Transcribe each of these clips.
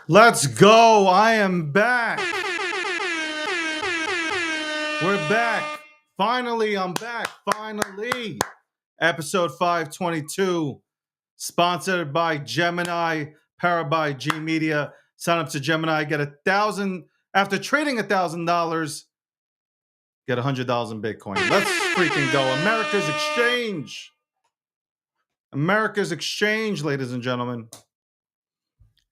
Let's go. I am back. We're back. Finally, I'm back. Finally. Episode 522, sponsored by Gemini, powered by G Media. Sign up to Gemini, get $1,000. After trading $1,000, get $100 in Bitcoin. Let's freaking go. America's exchange. America's exchange, ladies and gentlemen.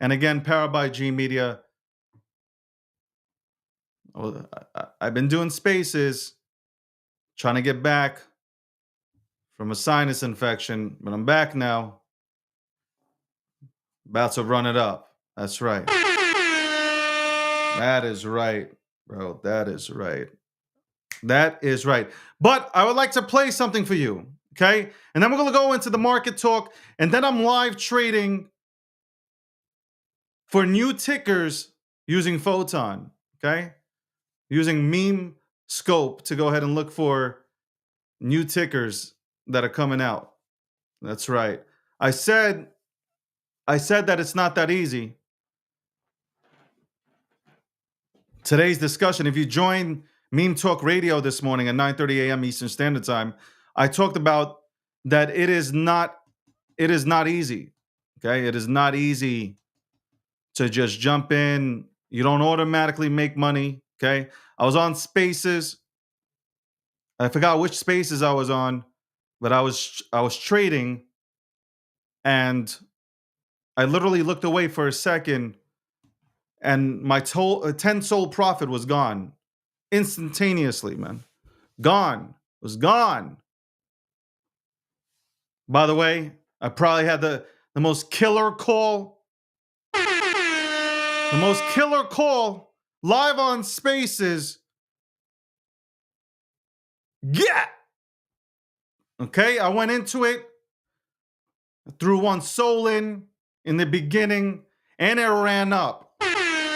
And again, powered by G Media. I've been doing spaces, trying to get back from a sinus infection, but I'm back now. About to run it up. That's right. That is right, bro. That is right. That is right. But I would like to play something for you, okay? And then we're going to go into the market talk, and then I'm live trading for new tickers using Photon, okay? Using Meme Scope to go ahead and look for new tickers that are coming out. That's right. I said that it's not that easy. Today's discussion, if you joined Meme Talk Radio this morning at 9:30 a.m. Eastern Standard Time, I talked about that it is not easy. Okay? It is not easy to just jump in. You don't automatically make money. Okay? I was on Spaces. I forgot which Spaces I was on, but I was trading, and I literally looked away for a second, and my 10 soul profit was gone instantaneously, man. Gone. Was gone. By the way, I probably had the most killer call. The most killer call live on Spaces. Yeah. Okay, I went into it. I threw one soul in the beginning, and it ran up.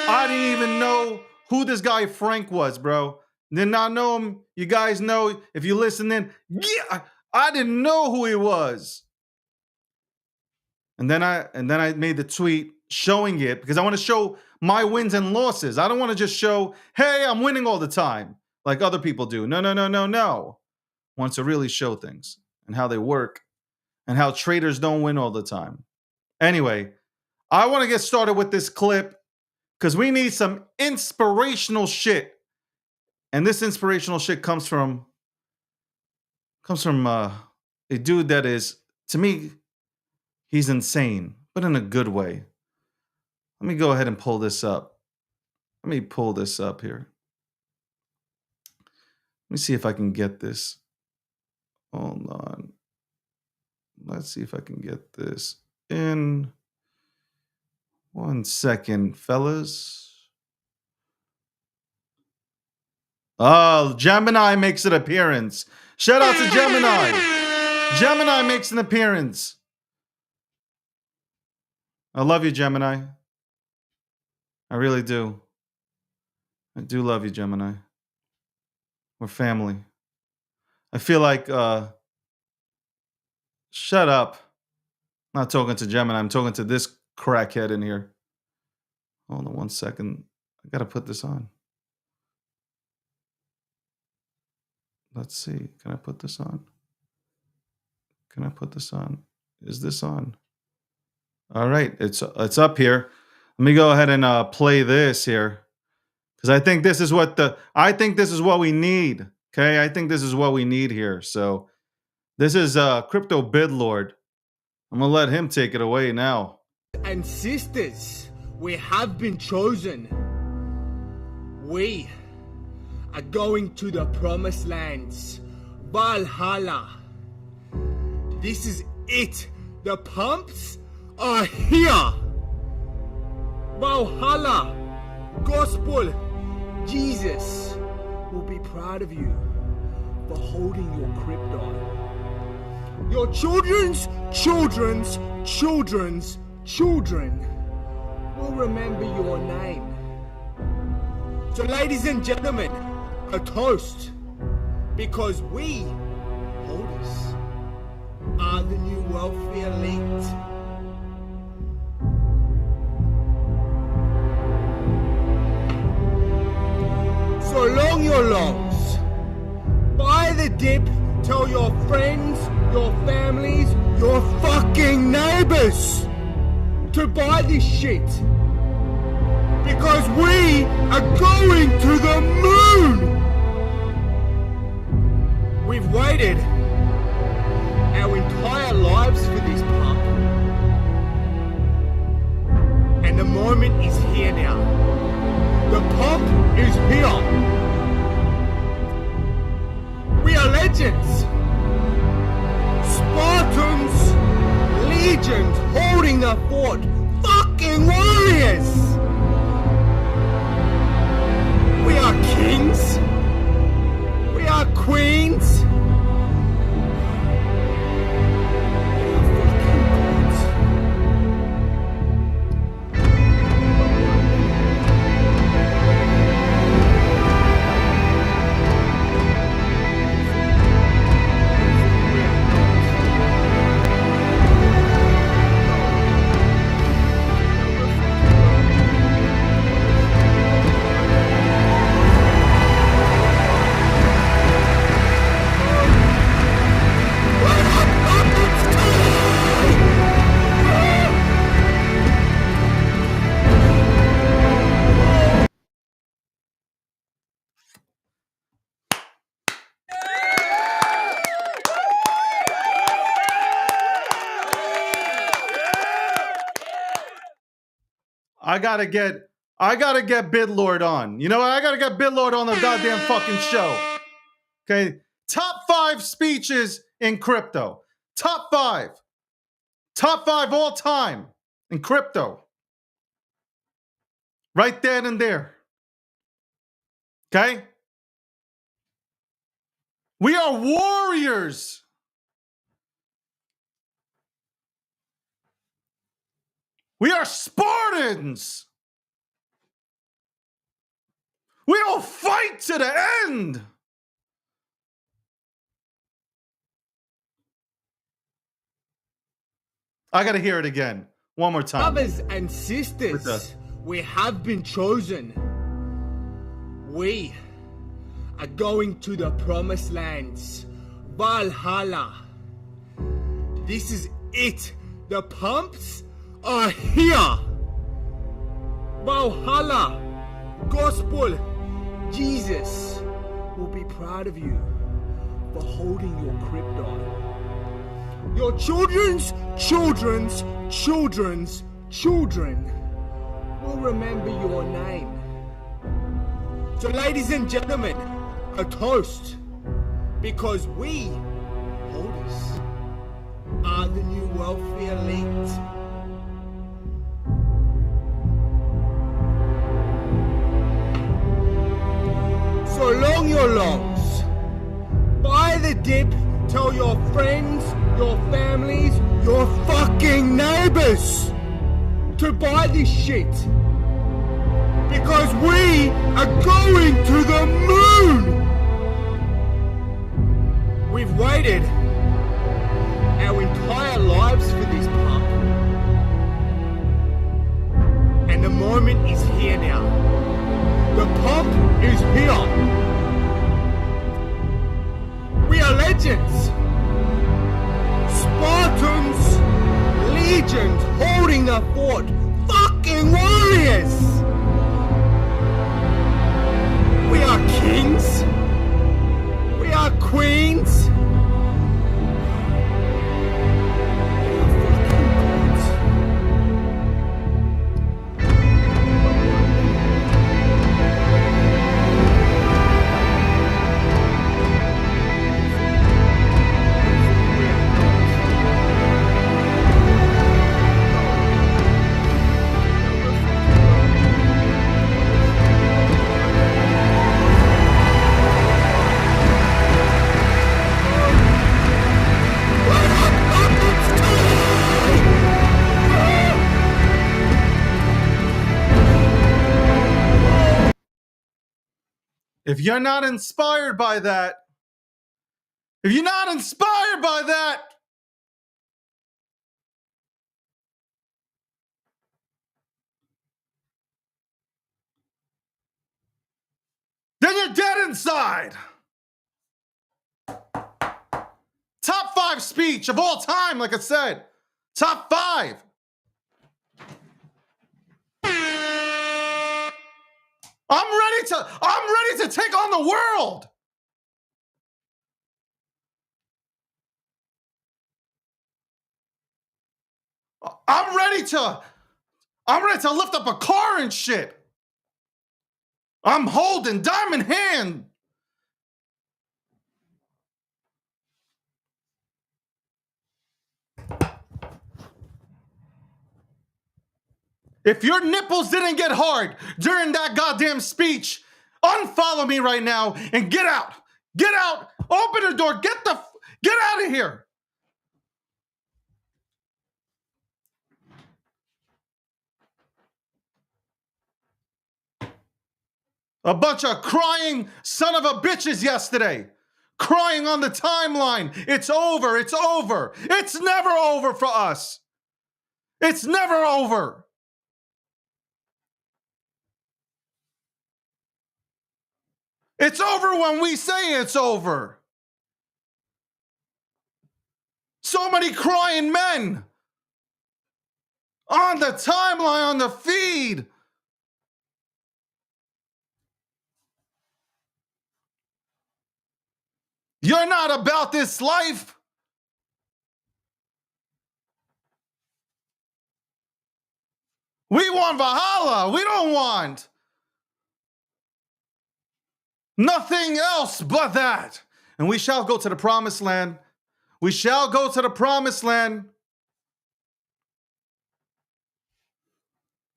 I didn't even know who this guy Frank was, bro. Did not know him. You guys know if you listen in. Yeah, I didn't know who he was. And then I made the tweet showing it because I want to show my wins and losses. I don't want to just show, hey, I'm winning all the time like other people do. No, no, no, no, no. I want to really show things and how they work and how traders don't win all the time. Anyway, I want to get started with this clip because we need some inspirational shit. And this inspirational shit comes from a dude that is, to me, he's insane, but in a good way. Let me go ahead and pull this up. Let me pull this up here. Let me see if I can get this. Hold on. Let's see if I can get this in 1 second, fellas. Oh, Gemini makes an appearance. Shout out to Gemini. Gemini makes an appearance. I love you, Gemini. I really do. I do love you, Gemini. We're family. I feel like, shut up. I'm not talking to Gemini. I'm talking to this crackhead in here. Hold on 1 second. I got to put this on. Let's see. Can I put this on? Can I put this on? Is this on? All right. It's up here. Let me go ahead and play this here. Because I think this is what we need. Okay. I think this is what we need here. So this is Crypto Bidlord. I'm gonna let him take it away now. And sisters, we have been chosen. We are going to the promised lands, Valhalla. This is it. The pumps are here. Valhalla, gospel. Jesus will be proud of you for holding your crypto. Your children's children's children's children will remember your name. So ladies and gentlemen, a toast, because we, holders, are the new wealthy elite. So long your longs. Buy the dip, tell your friends, your families, your fucking neighbors to buy this shit. Because we are going to the moon! We've waited our entire lives for this pump. And the moment is here now. The pump is here. We are legends. Spartans, legions holding the fort. Fucking warriors! We are kings. We are queens. I gotta get Bidlord on. You know what? I gotta get Bidlord on the goddamn fucking show. Okay. Top 5 speeches in crypto. Top 5. Top 5 all time in crypto. Right then and there. Okay? We are warriors. We are Spartans. We don't fight to the end. I got to hear it again. One more time. Brothers and sisters, we have been chosen. We are going to the promised lands, Valhalla. This is it. The pumps are here. Valhalla, gospel, Jesus will be proud of you for holding your krypton. Your children's children's children's children will remember your name. So ladies and gentlemen, a toast, because we, holders, are the new wealthy elite. So long your longs. Buy the dip, tell your friends, your families, your fucking neighbors to buy this shit. Because we are going to the moon! We've waited our entire lives for this pump. And the moment is here now. The pump is here. We are legends. Spartans, legions holding the fort. Fucking warriors! We are kings. We are queens. We are fucking gods. If you're not inspired by that, if you're not inspired by that, then you're dead inside. Top 5 speech of all time, like I said. Top 5. I'm ready to take on the world. I'm ready to lift up a car and shit. I'm holding diamond hand. If your nipples didn't get hard during that goddamn speech, unfollow me right now and get out. Get out. Open the door. Get out of here. A bunch of crying son of a bitches yesterday. Crying on the timeline. It's over. It's over. It's never over for us. It's never over. It's over when we say it's over. So many crying men on the timeline, on the feed. You're not about this life. We want Valhalla. We don't want nothing else but that. And we shall go to the promised land. We shall go to the promised land.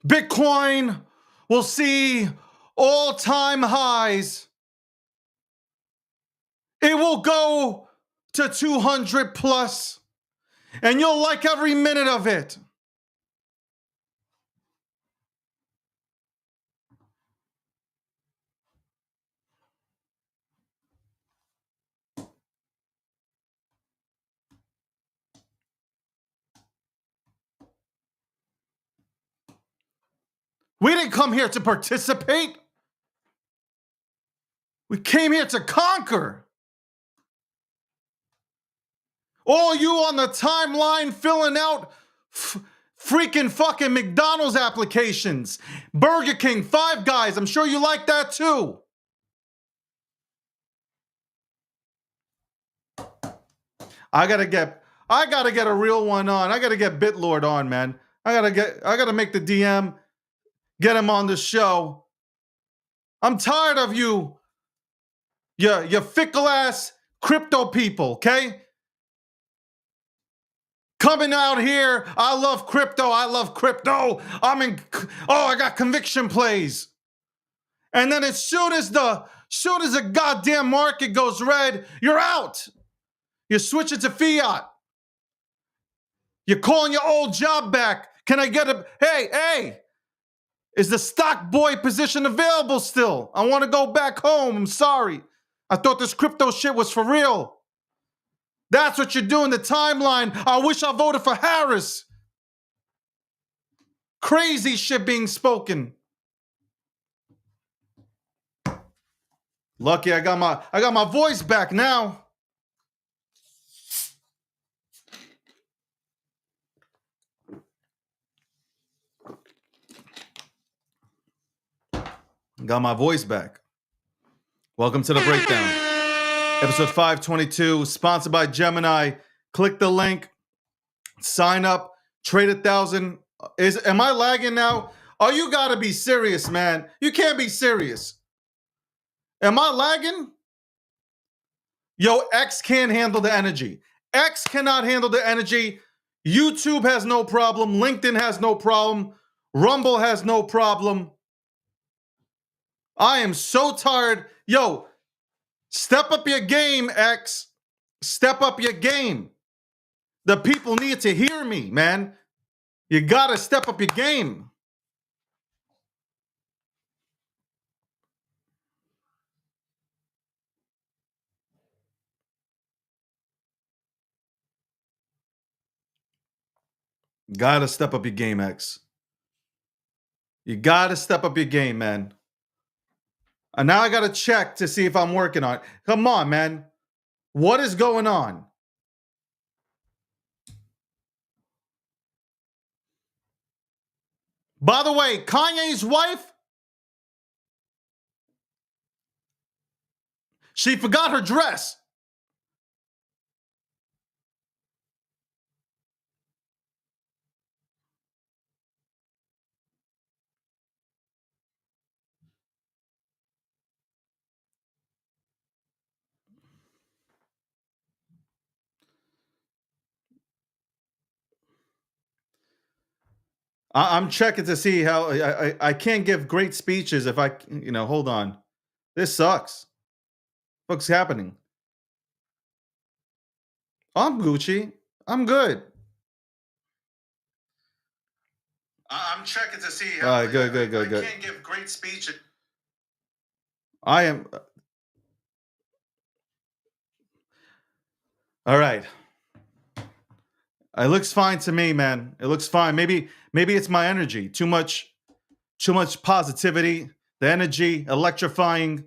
Bitcoin will see all-time highs. It will go to 200 plus. And you'll like every minute of it. We didn't come here to participate. We came here to conquer. All you on the timeline filling out freaking fucking McDonald's applications, Burger King, Five Guys, I'm sure you like that too. I gotta get a real one on. I gotta get BitLord on, man. I gotta make the DM, get him on the show. I'm tired of you fickle ass crypto people, okay? Coming out here, I love crypto. I got conviction plays. And then as soon as the goddamn market goes red, you're out. You switch it to fiat. You're calling your old job back. Can I get a, hey, is the stock boy position available still? I want to go back home. I'm sorry. I thought this crypto shit was for real. That's what you're doing, the timeline. I wish I voted for Harris. Crazy shit being spoken. Lucky I got my voice back now. Got my voice back. Welcome to the breakdown. Episode 522, sponsored by Gemini. Click the link, sign up, trade 1,000. Am I lagging now? Oh, you gotta be serious, man. You can't be serious. Am I lagging? Yo, X can't handle the energy. X cannot handle the energy. YouTube has no problem. LinkedIn has no problem. Rumble has no problem. I am so tired. Yo, step up your game, X. Step up your game. The people need to hear me, man. You gotta step up your game. Gotta step up your game, X. You gotta step up your game, man. And now I gotta check to see if I'm working on it. Come on, man. What is going on? By the way, Kanye's wife, she forgot her dress. I'm checking to see how I can't give great speeches if I, hold on. This sucks. What's happening? I'm Gucci. I'm good. I'm checking to see how I can't give great speeches. I am. All right. It looks fine to me, man. It looks fine. Maybe it's my energy. Too much positivity. The energy, electrifying.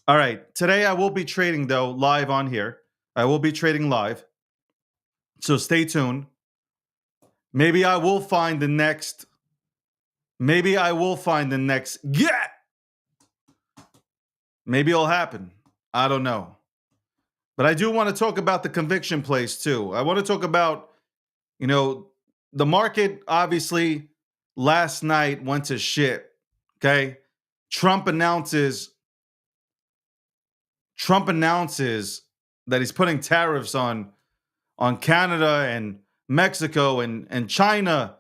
All right. Today I will be trading, though, live on here. I will be trading live. So stay tuned. Maybe I will find the next. Maybe it'll happen. I don't know. But I do want to talk about the conviction plays too. I want to talk about, the market obviously last night went to shit. Okay. Trump announces that he's putting tariffs on Canada and Mexico and China,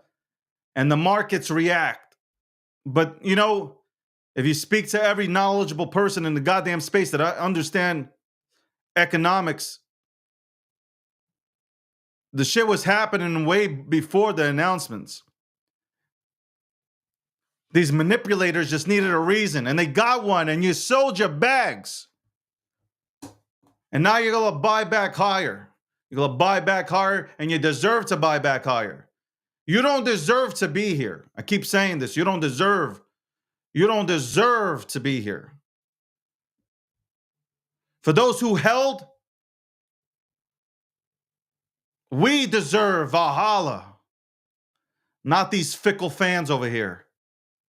and the markets react. But, if you speak to every knowledgeable person in the goddamn space that I understand economics, the shit was happening way before the announcements. These manipulators just needed a reason, and they got one, and you sold your bags. And now you're going to buy back higher. You're going to buy back higher, and you deserve to buy back higher. You don't deserve to be here. I keep saying this. You don't deserve to be here. For those who held, we deserve Valhalla. Not these fickle fans over here.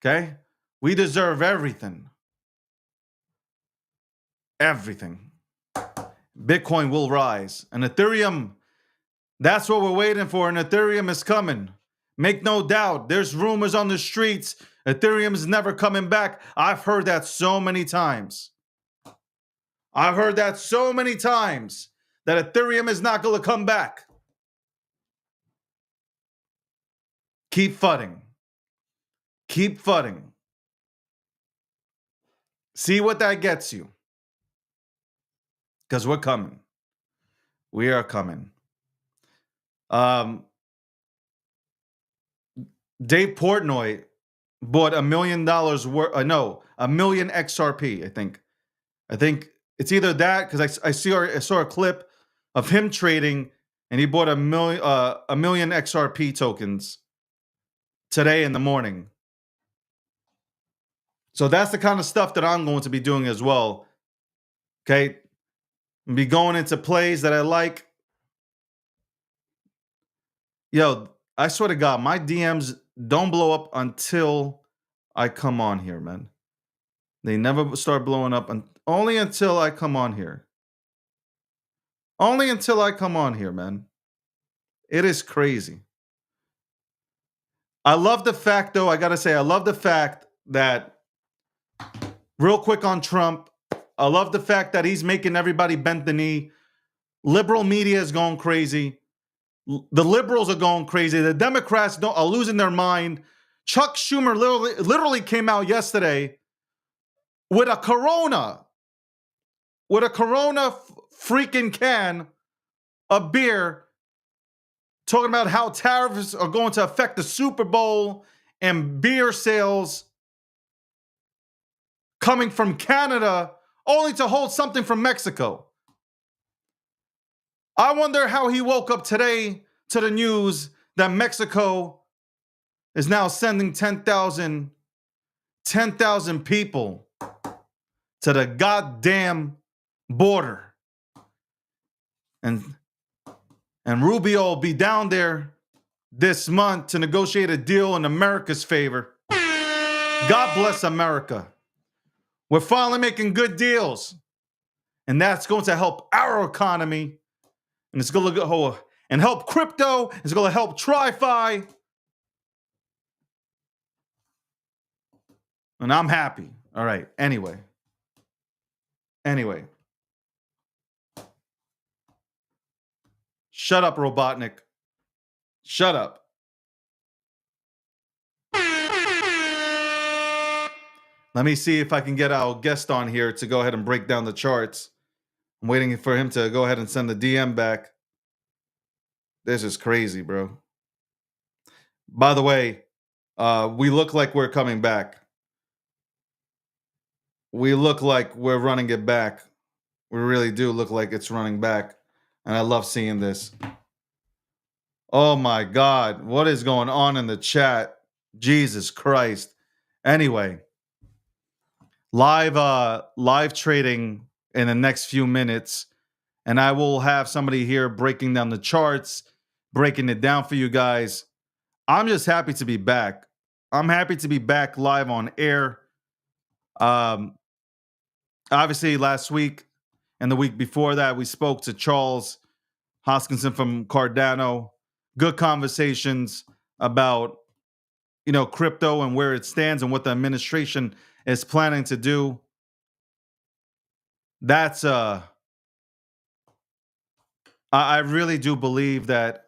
Okay? We deserve everything. Everything. Bitcoin will rise. And Ethereum, that's what we're waiting for. And Ethereum is coming. Make no doubt. There's rumors on the streets. Ethereum is never coming back. I've heard that so many times. I've heard that so many times that Ethereum is not going to come back. Keep fudding. Keep fudding. See what that gets you. Because we're coming. We are coming. Dave Portnoy bought $1 million worth. $1 million XRP. I think it's either that, because I saw a clip of him trading, and he bought $1 million XRP tokens today in the morning. So that's the kind of stuff that I'm going to be doing as well. Okay, be going into plays that I like. Yo, I swear to God, my DMs don't blow up until I come on here, man. They never start blowing up only until I come on here. Only until I come on here, man. It is crazy. I love the fact, though, I got to say, I love the fact that, real quick on Trump, I love the fact that he's making everybody bend the knee. Liberal media is going crazy. The liberals are going crazy. The Democrats are losing their mind. Chuck Schumer literally came out yesterday with a Corona freaking can of beer, talking about how tariffs are going to affect the Super Bowl and beer sales coming from Canada, only to hold something from Mexico. I wonder how he woke up today to the news that Mexico is now sending 10,000 people to the goddamn border. And Rubio will be down there this month to negotiate a deal in America's favor. God bless America. We're finally making good deals. And that's going to help our economy. And it's going to go and help crypto. It's going to help TriFi. And I'm happy. All right. Anyway. Shut up, Robotnik. Shut up. Let me see if I can get our guest on here to go ahead and break down the charts. I'm waiting for him to go ahead and send the DM back. This is crazy, bro. By the way, we look like we're coming back. We look like we're running it back. We really do look like it's running back. And I love seeing this. Oh my God. What is going on in the chat? Jesus Christ. Anyway, live trading in the next few minutes. And I will have somebody here breaking down the charts, breaking it down for you guys. I'm just happy to be back. I'm happy to be back live on air. Obviously, last week and the week before that, we spoke to Charles Hoskinson from Cardano. Good conversations about, crypto and where it stands and what the administration is planning to do. That's I really do believe that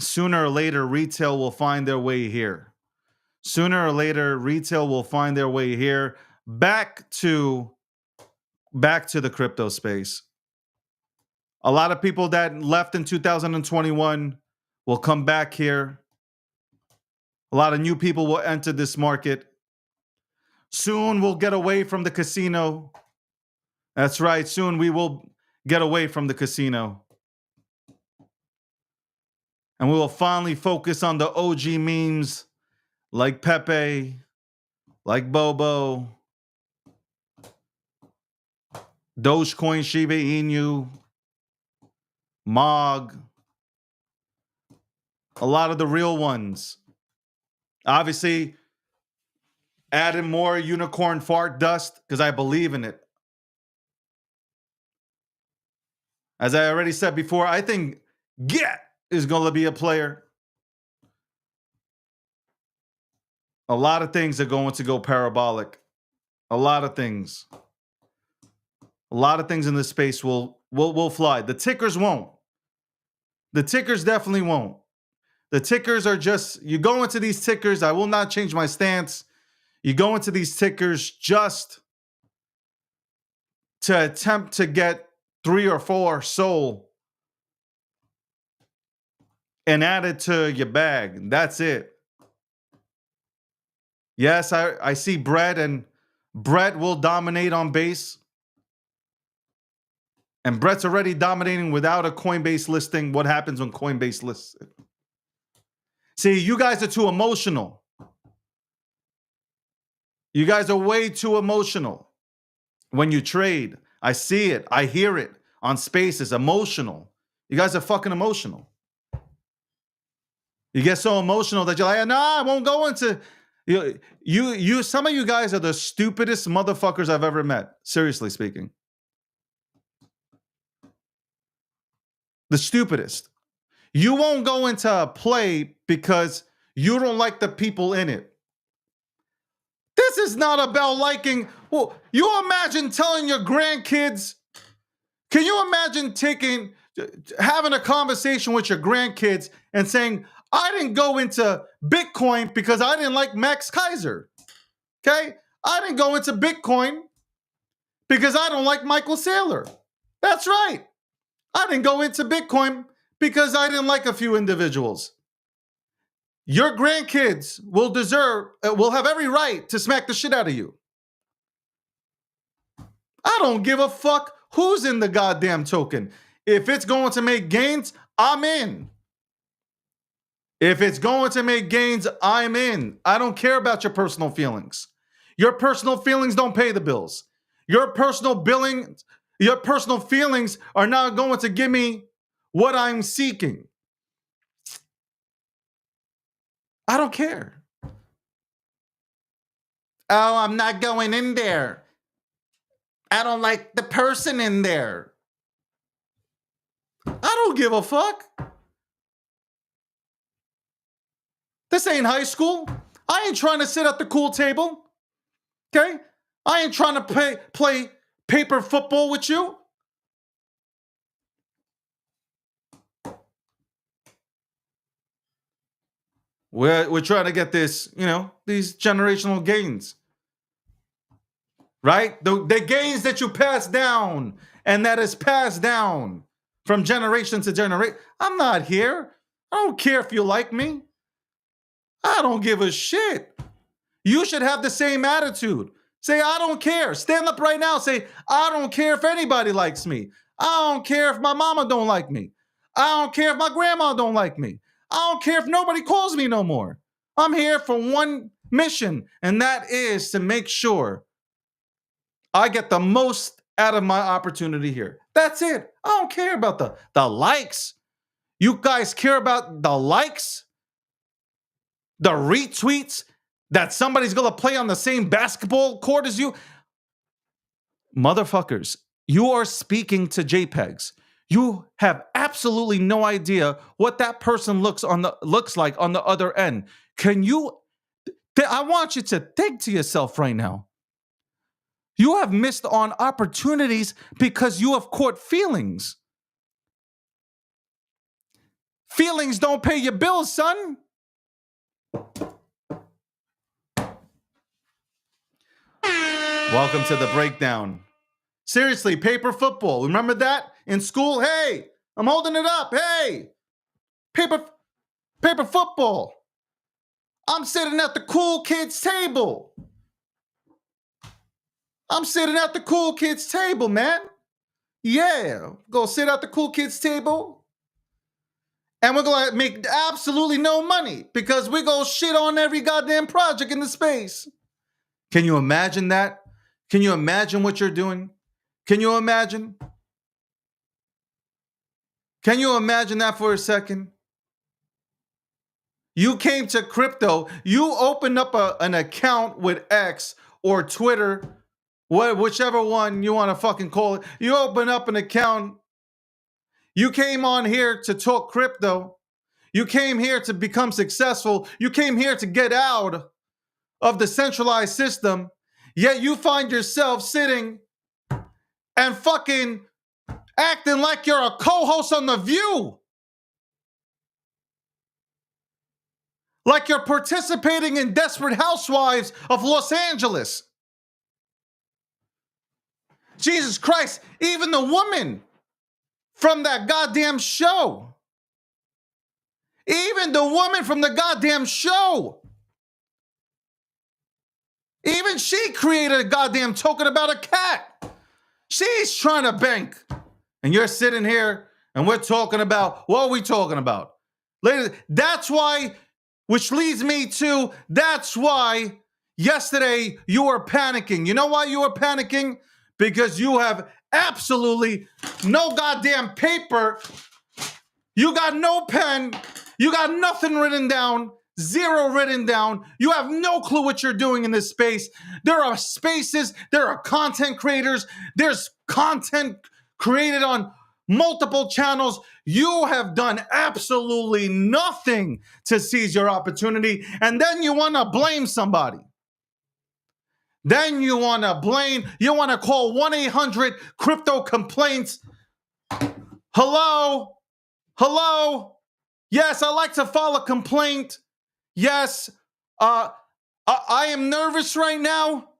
sooner or later retail will find their way here. Sooner or later retail will find their way here back to the crypto space. A lot of people that left in 2021 will come back here. A lot of new people will enter this market. Soon we'll get away from the casino. That's right. Soon we will get away from the casino. And we will finally focus on the OG memes like Pepe, like Bobo, Dogecoin, Shiba Inu, Mog, a lot of the real ones. Obviously, adding more unicorn fart dust because I believe in it. As I already said before, I think Get is going to be a player. A lot of things are going to go parabolic. A lot of things. A lot of things in this space will fly. The tickers won't. The tickers definitely won't. The tickers are just, you go into these tickers, I will not change my stance. You go into these tickers just to attempt to get 3 or 4 soul and add it to your bag. That's it. Yes, I see Brett, and Brett will dominate on base. And Brett's already dominating without a Coinbase listing. What happens when Coinbase lists it? See, you guys are too emotional. You guys are way too emotional when you trade. I see it. I hear it on Spaces. Emotional. You guys are fucking emotional. You get so emotional that you're like, nah, I won't go into... You. Some of you guys are the stupidest motherfuckers I've ever met. Seriously speaking. The stupidest. You won't go into a play because you don't like the people in it. This is not about liking. Well, you imagine telling your grandkids. Can you imagine having a conversation with your grandkids and saying, I didn't go into Bitcoin because I didn't like Max Kaiser. Okay? I didn't go into Bitcoin because I don't like Michael Saylor. That's right. I didn't go into Bitcoin because I didn't like a few individuals. Your grandkids will have every right to smack the shit out of you. I don't give a fuck who's in the goddamn token. If it's going to make gains, I'm in. If it's going to make gains, I'm in. I don't care about your personal feelings. Your personal feelings don't pay the bills. Your personal feelings are not going to give me what I'm seeking. I don't care. Oh, I'm not going in there. I don't like the person in there. I don't give a fuck. This ain't high school. I ain't trying to sit at the cool table. Okay? I ain't trying to play paper football with you. We're trying to get this, these generational gains. Right? The gains that you pass down and that is passed down from generation to generation. I'm not here. I don't care if you like me. I don't give a shit. You should have the same attitude. Say, I don't care. Stand up right now. Say, I don't care if anybody likes me. I don't care if my mama don't like me. I don't care if my grandma don't like me. I don't care if nobody calls me no more. I'm here for one mission, and that is to make sure I get the most out of my opportunity here. That's it. I don't care about the likes. You guys care about the likes? The retweets? That somebody's going to play on the same basketball court as you? Motherfuckers, you are speaking to JPEGs. You have absolutely no idea what that person looks like on the other end. I want you to think to yourself right now. You have missed on opportunities because you have caught feelings. Feelings don't pay your bills, son. Welcome to the breakdown. Seriously, paper football. Remember that in school? Hey, I'm holding it up. Hey, paper football. I'm sitting at the cool kids table. I'm sitting at the cool kids table, man. Yeah, go sit at the cool kids table. And we're going to make absolutely no money because we go shit on every goddamn project in the space. Can you imagine that? Can you imagine what you're doing? Can you imagine? Can you imagine that for a second? You came to crypto. You opened up an account with X or Twitter, whichever one you want to fucking call it. You open up an account. You came on here to talk crypto. You came here to become successful. You came here to get out of the centralized system. Yet you find yourself sitting and fucking acting like you're a co-host on The View. Like you're participating in Desperate Housewives of Los Angeles. Jesus Christ, even the woman from that goddamn show. Even the woman from the goddamn show. Even she created a goddamn token about a cat. She's trying to bank. And you're sitting here and we're talking about, what are we talking about? Ladies, that's why, which leads me to, that's why yesterday you were panicking. You know why you were panicking? Because you have absolutely no goddamn paper. You got no pen. You got nothing written down. Zero written down. You have no clue what you're doing in this space. There are spaces. There are content creators. There's content created on multiple channels. You have done absolutely nothing to seize your opportunity. And then you want to blame somebody. Then you want to call 1-800-CRYPTO-COMPLAINTS. Hello? Yes, I like to file a complaint. Yes, I am nervous right now.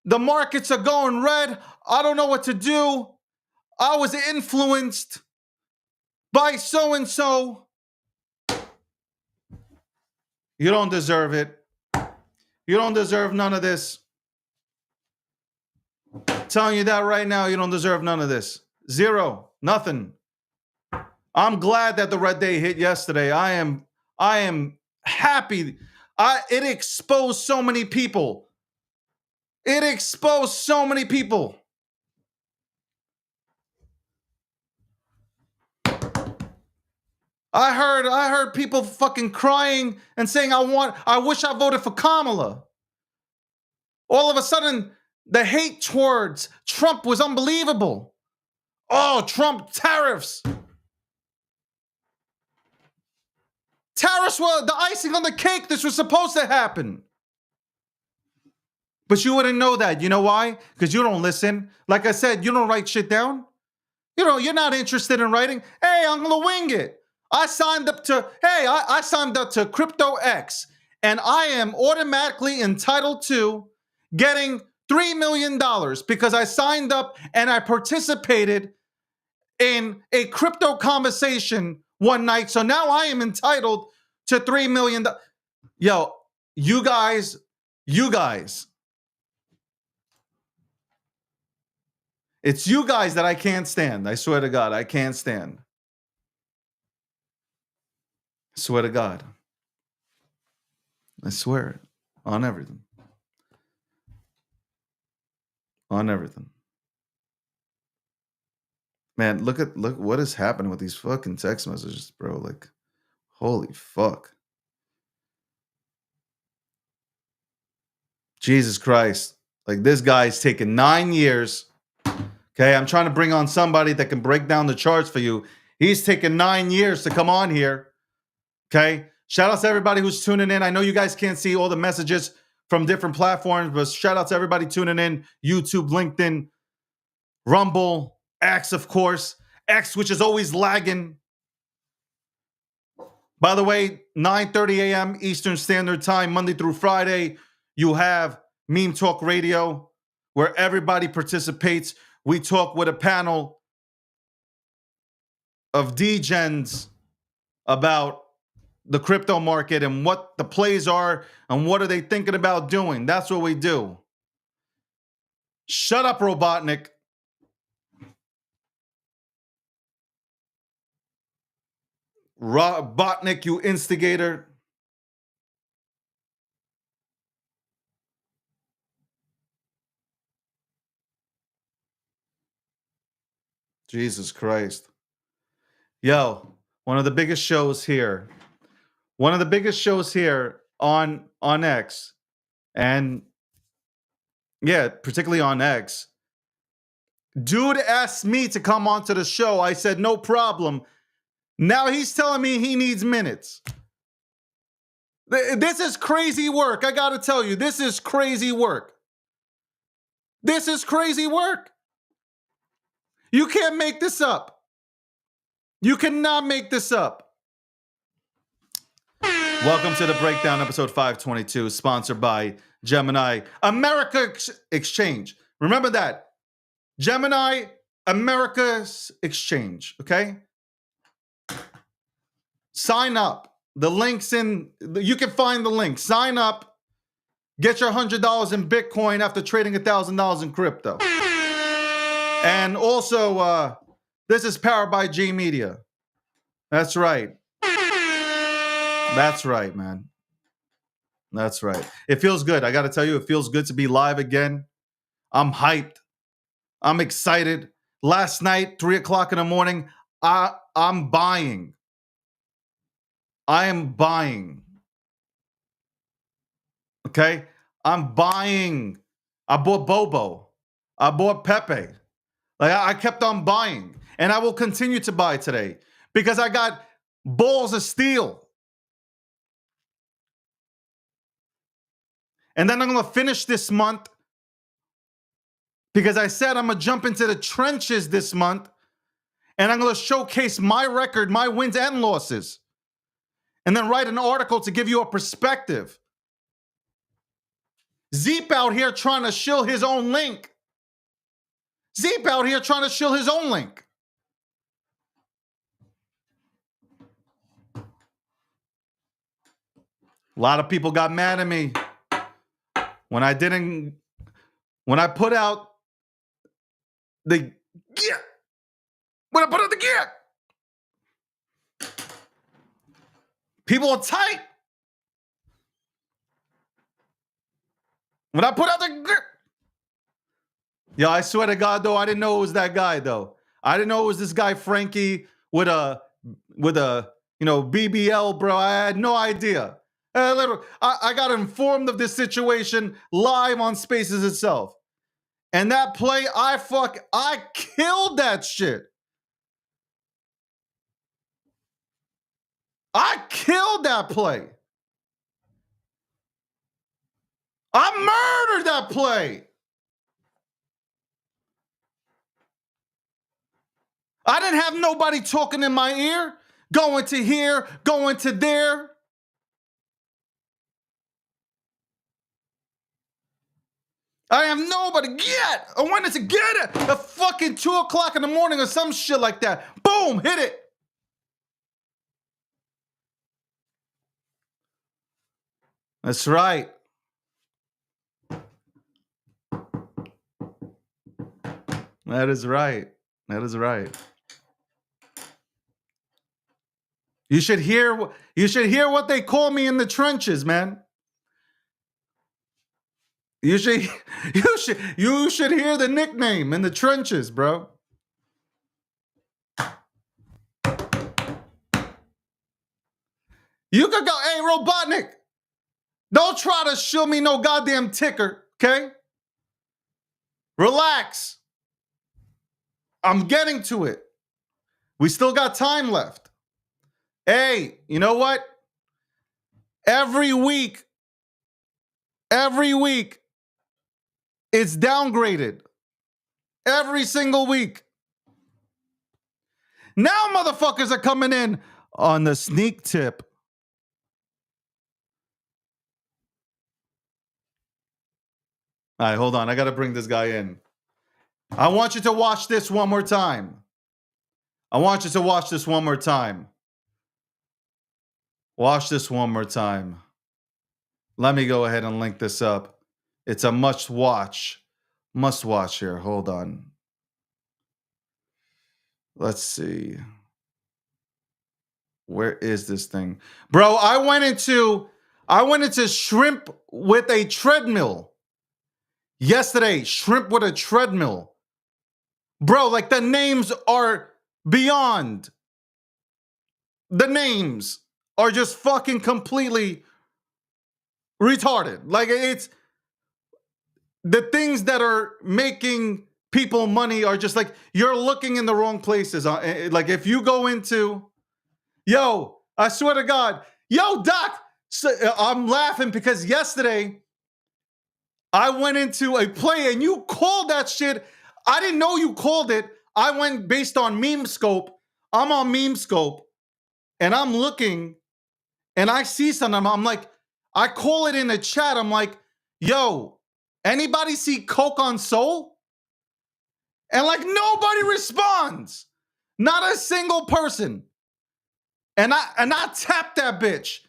The markets are going red. I don't know what to do. I was influenced by so-and-so. You don't deserve it. You don't deserve none of this. I'm telling you that right now, you don't deserve none of this. Zero. Nothing. I'm glad that the red day hit yesterday. I am happy. It exposed so many people. It exposed so many people. I heard people fucking crying and saying, I wish I voted for Kamala. All of a sudden, the hate towards Trump was unbelievable. Oh, Trump, tariffs. Tariffs were the icing on the cake. This was supposed to happen. But you wouldn't know that. You know why? Because you don't listen. Like I said, you don't write shit down. You know, you're not interested in writing. Hey, I'm going to wing it. I signed up to CryptoX, and I am automatically entitled to getting $3 million because I signed up and I participated in a crypto conversation one night. So now I am entitled to $3 million. Yo, you guys. It's you guys that I can't stand. I swear to God, I can't stand. I swear to God. I swear it. On everything. On everything. Man, look what is happening with these fucking text messages, bro. Like, holy fuck. Jesus Christ. Like, this guy's taken 9 years. Okay, I'm trying to bring on somebody that can break down the charts for you. He's taken 9 years to come on here. Okay, shout out to everybody who's tuning in. I know you guys can't see all the messages from different platforms, but shout out to everybody tuning in. YouTube, LinkedIn, Rumble, X, of course. X, which is always lagging. By the way, 9:30 a.m. Eastern Standard Time, Monday through Friday, you have Meme Talk Radio, where everybody participates. We talk with a panel of degens about the crypto market and what the plays are and what are they thinking about doing. That's what we do. Shut up, Robotnik. Robotnik, you instigator. Jesus Christ. Yo, one of the biggest shows here. One of the biggest shows here on X. And yeah, particularly on X. Dude asked me to come onto the show. I said, no problem. Now he's telling me he needs minutes. This is crazy work. I got to tell you, this is crazy work. This is crazy work. You can't make this up. You cannot make this up. Welcome to the Breakdown, episode 522, sponsored by Gemini America Exchange. Remember that. Gemini America's Exchange, okay? Sign up. The link's in, you can find the link. Sign up. Get your $100 in Bitcoin after trading $1,000 in crypto. And also, this is powered by G Media. That's right. That's right, man. That's right. It feels good. I got to tell you, it feels good to be live again. I'm hyped. I'm excited. Last night, 3 o'clock in the morning, I'm buying. I am buying. Okay? I'm buying. I bought Bobo. I bought Pepe. Like I kept on buying. And I will continue to buy today because I got balls of steel. And then I'm going to finish this month because I said I'm going to jump into the trenches this month. And I'm going to showcase my record, my wins and losses. And then write an article to give you a perspective. Zeep out here trying to shill his own link. Zeep out here trying to shill his own link. A lot of people got mad at me when I put out the gear. When I put out the gear. People are tight. When I put out the gear. Yo, I swear to God, though, I didn't know it was that guy, though. I didn't know it was this guy, Frankie, with a BBL, bro. I had no idea. I got informed of this situation live on Spaces itself. And that play, I killed that shit. I killed that play. I murdered that play. I didn't have nobody talking in my ear, going to here, going to there. I have nobody yet. I wanted to get it at fucking 2 o'clock in the morning or some shit like that. Boom, hit it. That's right. That is right. That is right. You should hear what they call me in the trenches, man. You should hear the nickname in the trenches, bro. You could go, hey, Robotnik, don't try to show me no goddamn ticker, okay? Relax. I'm getting to it. We still got time left. Hey, you know what? Every week, it's downgraded. Every single week. Now motherfuckers are coming in on the sneak tip. All right, hold on. I got to bring this guy in. I want you to watch this one more time. Watch this one more time. Let me go ahead and link this up. It's a must watch here. Hold on. Let's see. Where is this thing? Bro, I went into shrimp with a treadmill. Yesterday, shrimp with a treadmill. Bro, like the names are beyond. The names are just fucking completely retarded. Like it's the things that are making people money are just like you're looking in the wrong places. Like if you go into, yo, I swear to God, yo, Doc, I'm laughing because yesterday I went into a play and you called that shit. I didn't know you called it. I went based on MemeScope. I'm on MemeScope and I'm looking and I see something. I'm like, I call it in the chat. I'm like, yo, anybody see Coke on Soul? And like nobody responds. Not a single person. And I tapped that bitch.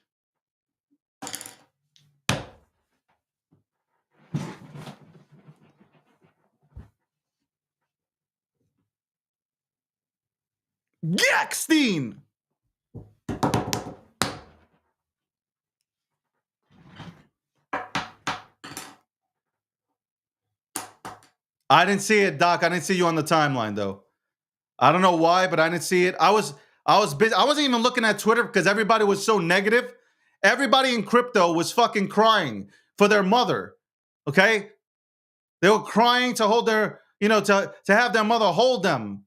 Gekstein! I didn't see it, Doc. I didn't see you on the timeline, though. I don't know why, but I didn't see it. I was busy. I wasn't even looking at Twitter because everybody was so negative. Everybody in crypto was fucking crying for their mother. Okay? They were crying to hold their, to have their mother hold them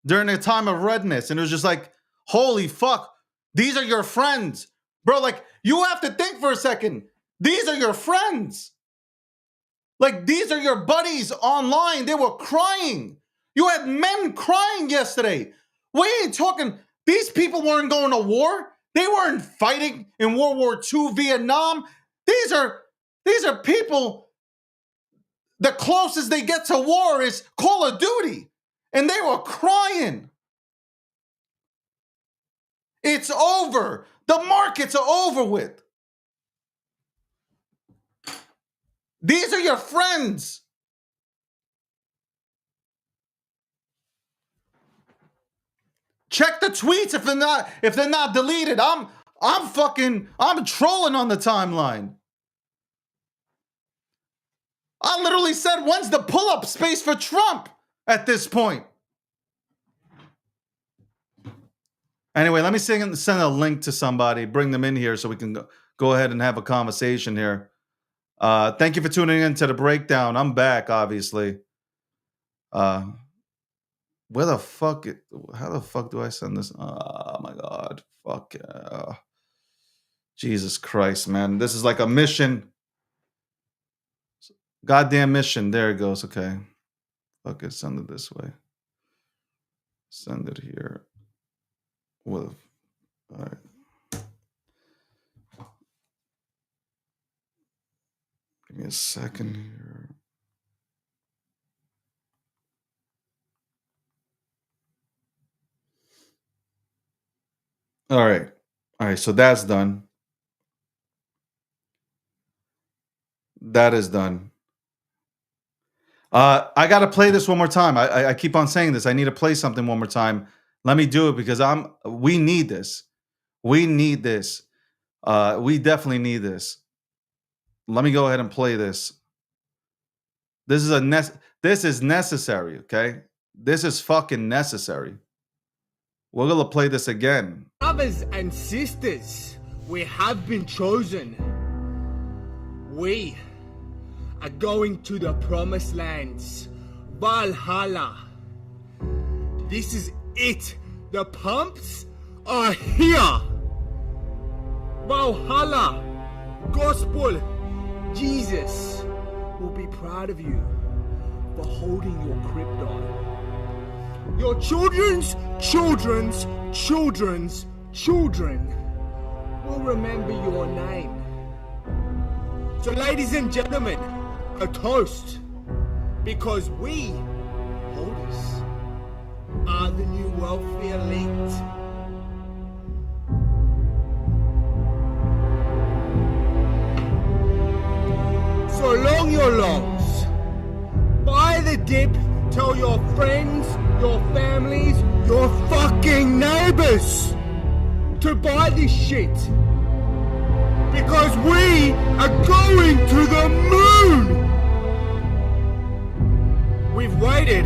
during their time of redness. And it was just like, holy fuck, these are your friends. Bro, like, you have to think for a second. These are your friends. Like, these are your buddies online. They were crying. You had men crying yesterday. We ain't talking, these people weren't going to war. They weren't fighting in World War II, Vietnam. These are people, the closest they get to war is Call of Duty. And they were crying. It's over. The markets are over with. These are your friends. Check the tweets if they're not deleted. I'm trolling on the timeline. I literally said, when's the pull-up space for Trump at this point? Anyway, let me send a link to somebody, bring them in here so we can go ahead and have a conversation here. Thank you for tuning in to the breakdown. I'm back, obviously. How the fuck do I send this? Oh my God. Fuck. Jesus Christ, man. This is like a mission. Goddamn mission. There it goes. Okay. Fuck it. Send it this way. Send it here. All right. Give me a second here. All right. So that's done. That is done. I got to play this one more time. I keep on saying this. I need to play something one more time. Let me do it because we need this. We need this. We definitely need this. Let me go ahead and play this. This is necessary, okay? This is fucking necessary. We're going to play this again. Brothers and sisters, we have been chosen. We are going to the promised lands, Valhalla. This is it. The pumps are here. Valhalla, gospel. Jesus will be proud of you for holding your Krypton. Your children's children's children's children will remember your name. So ladies and gentlemen, a toast, because we, holders, are the new wealthy elite. So long your longs. Buy the dip, tell your friends, your families, your fucking neighbors to buy this shit. Because we are going to the moon. We've waited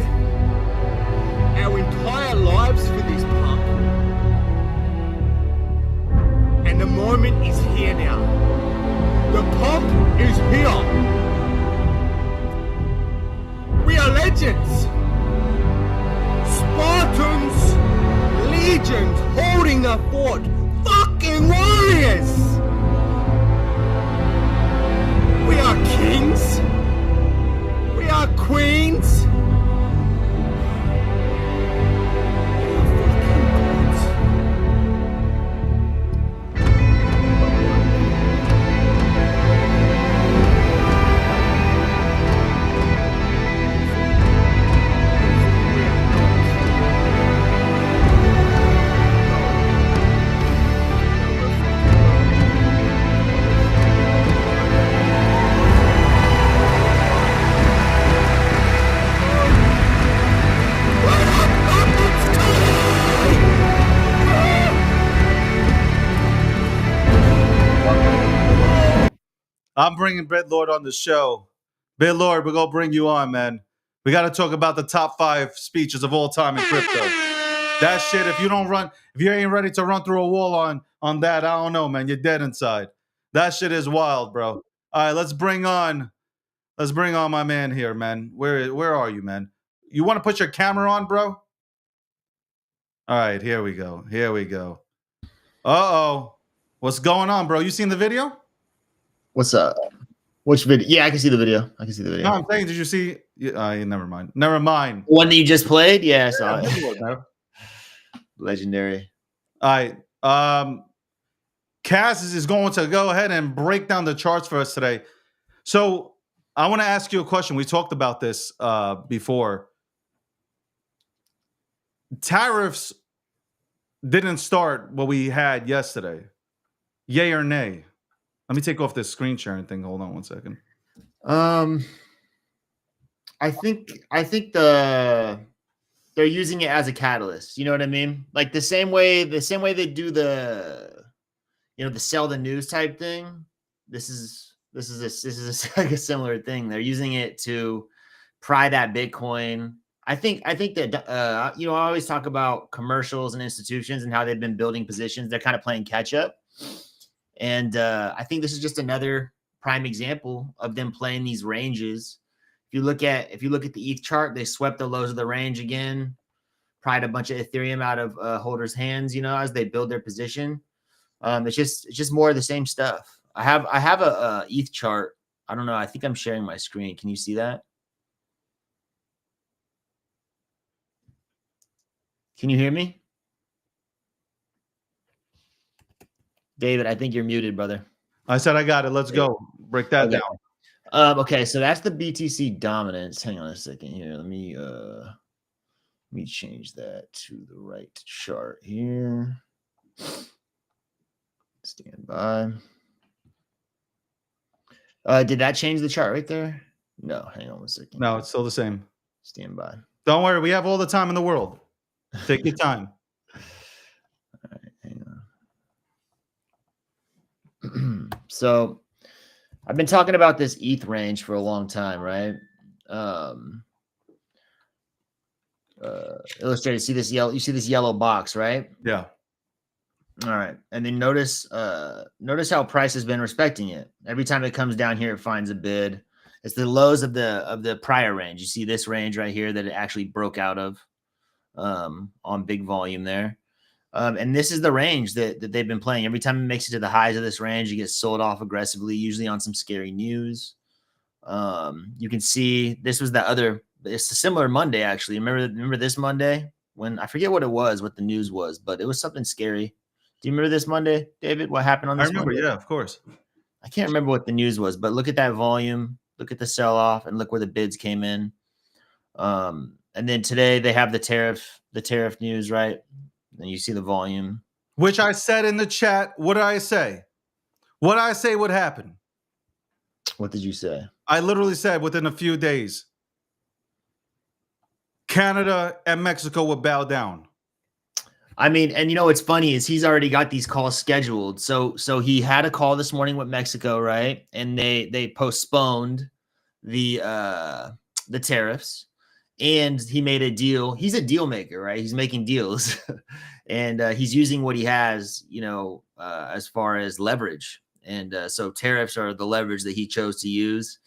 our entire lives for this pump. And the moment is here now. The pump is here. We are legends. Spartans, legions holding the fort. Fucking warriors. We are kings. We are queens. I'm bringing Bit Lord on the show. Bit Lord, we're gonna bring you on, man. We got to talk about the top 5 speeches of all time in crypto. That shit, if you ain't ready to run through a wall on that, I don't know, man. You're dead inside. That shit is wild, bro. All right, let's bring on my man here, man. Where are you, man? You want to put your camera on, bro? All right, here we go. Uh-oh. What's going on, bro? You seen the video? What's up? Which video? Yeah, I can see the video. No, I'm saying, did you see? Never mind. One that you just played? Yeah, I saw it. Legendary. All right. Cass is going to go ahead and break down the charts for us today. So I want to ask you a question. We talked about this before. Tariffs didn't start what we had yesterday. Yay or nay? Let me take off this screen sharing thing. Hold on one second. I think they're using it as a catalyst. You know what I mean? Like the same way they do the sell the news type thing. This is like a similar thing. They're using it to pry that Bitcoin. I think that I always talk about commercials and institutions and how they've been building positions. They're kind of playing catch up. And I think this is just another prime example of them playing these ranges. If you look at the ETH chart, they swept the lows of the range again, pried a bunch of Ethereum out of holders' hands, as they build their position. It's just more of the same stuff. I have a ETH chart. I don't know. I think I'm sharing my screen. Can you see that? Can you hear me? David, I think you're muted, brother. I said I got it. Let's go. Break that down. Okay, so that's the BTC dominance. Hang on a second here. Let me change that to the right chart here. Stand by. Did that change the chart right there? No, hang on one second. No, it's still the same. Stand by. Don't worry. We have all the time in the world. Take your time. All right, hang on. So I've been talking about this ETH range for a long time, right? Illustrated, see this yellow, you see this yellow box, right? Yeah. All right. And then notice how price has been respecting it. Every time it comes down here, it finds a bid. It's the lows of the prior range. You see this range right here that it actually broke out of on big volume there. And this is the range that they've been playing. Every time it makes it to the highs of this range, it gets sold off aggressively, usually on some scary news. You can see this was it's a similar Monday, actually. Remember this Monday when I forget what the news was, but it was something scary. Do you remember this Monday, David? What happened on this Monday? Monday? Yeah, of course. I can't remember what the news was, but look at that volume, look at the sell-off, and look where the bids came in. And then today they have the tariff news, right? And you see the volume. Which I said in the chat. What did I say? What did I say would happen? What did you say? I literally said within a few days, Canada and Mexico would bow down. I mean, and you know what's funny is he's already got these calls scheduled. So he had a call this morning with Mexico, right? And they postponed the tariffs, and he made a deal. He's a deal maker, right? He's making deals, and he's using what he has, as far as leverage. And so tariffs are the leverage that he chose to use.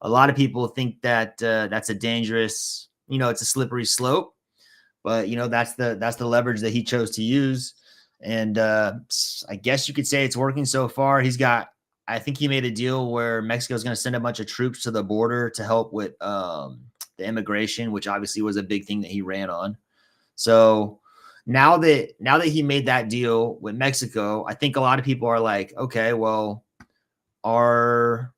A lot of people think that that's a dangerous, it's a slippery slope, but that's the leverage that he chose to use. And I guess you could say it's working so far. I think he made a deal where Mexico is going to send a bunch of troops to the border to help with the immigration, which obviously was a big thing that he ran on. So now that he made that deal with Mexico, I think a lot of people are like, okay, well, are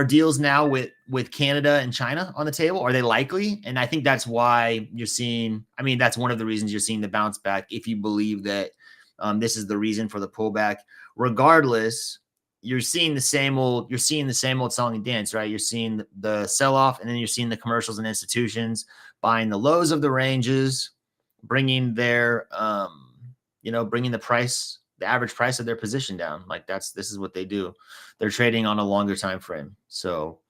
deals now with Canada and China on the table? Are they likely? And I think that's why you're seeing, that's one of the reasons you're seeing the bounce back. If you believe that this is the reason for the pullback, regardless, you're seeing the same old song and dance, right? You're seeing the sell-off, and then you're seeing the commercials and institutions buying the lows of the ranges, bringing their, bringing the average price of their position down. Like this is what they do. They're trading on a longer time frame. So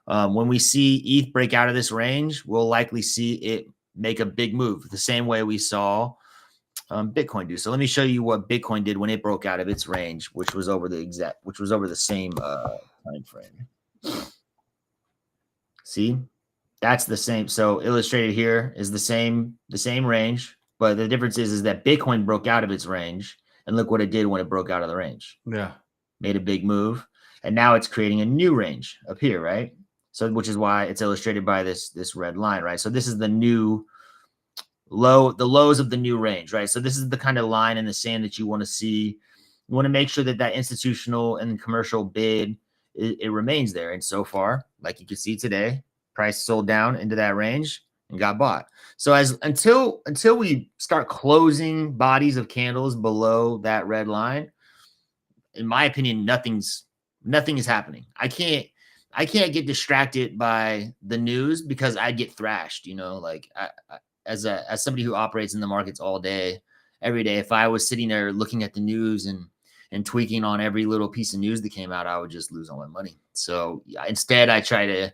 when we see ETH break out of this range, we'll likely see it make a big move the same way we saw Bitcoin do. So let me show you what Bitcoin did when it broke out of its range, which was over the same time frame. See, that's the same. So illustrated here is the same range, but the difference is that Bitcoin broke out of its range, and look what it did when it broke out of the range. Yeah, made a big move, and now it's creating a new range up here, right? So which is why it's illustrated by this red line, right? So this is the new low, the lows of the new range, right? So this is the kind of line in the sand that you want to see. You want to make sure that institutional and commercial bid, it remains there. And so far, like you can see today, price sold down into that range and got bought. So until we start closing bodies of candles below that red line, in my opinion, nothing is happening. I can't get distracted by the news because I get thrashed, like as somebody who operates in the markets all day, every day, if I was sitting there looking at the news and tweaking on every little piece of news that came out, I would just lose all my money. So instead I try to,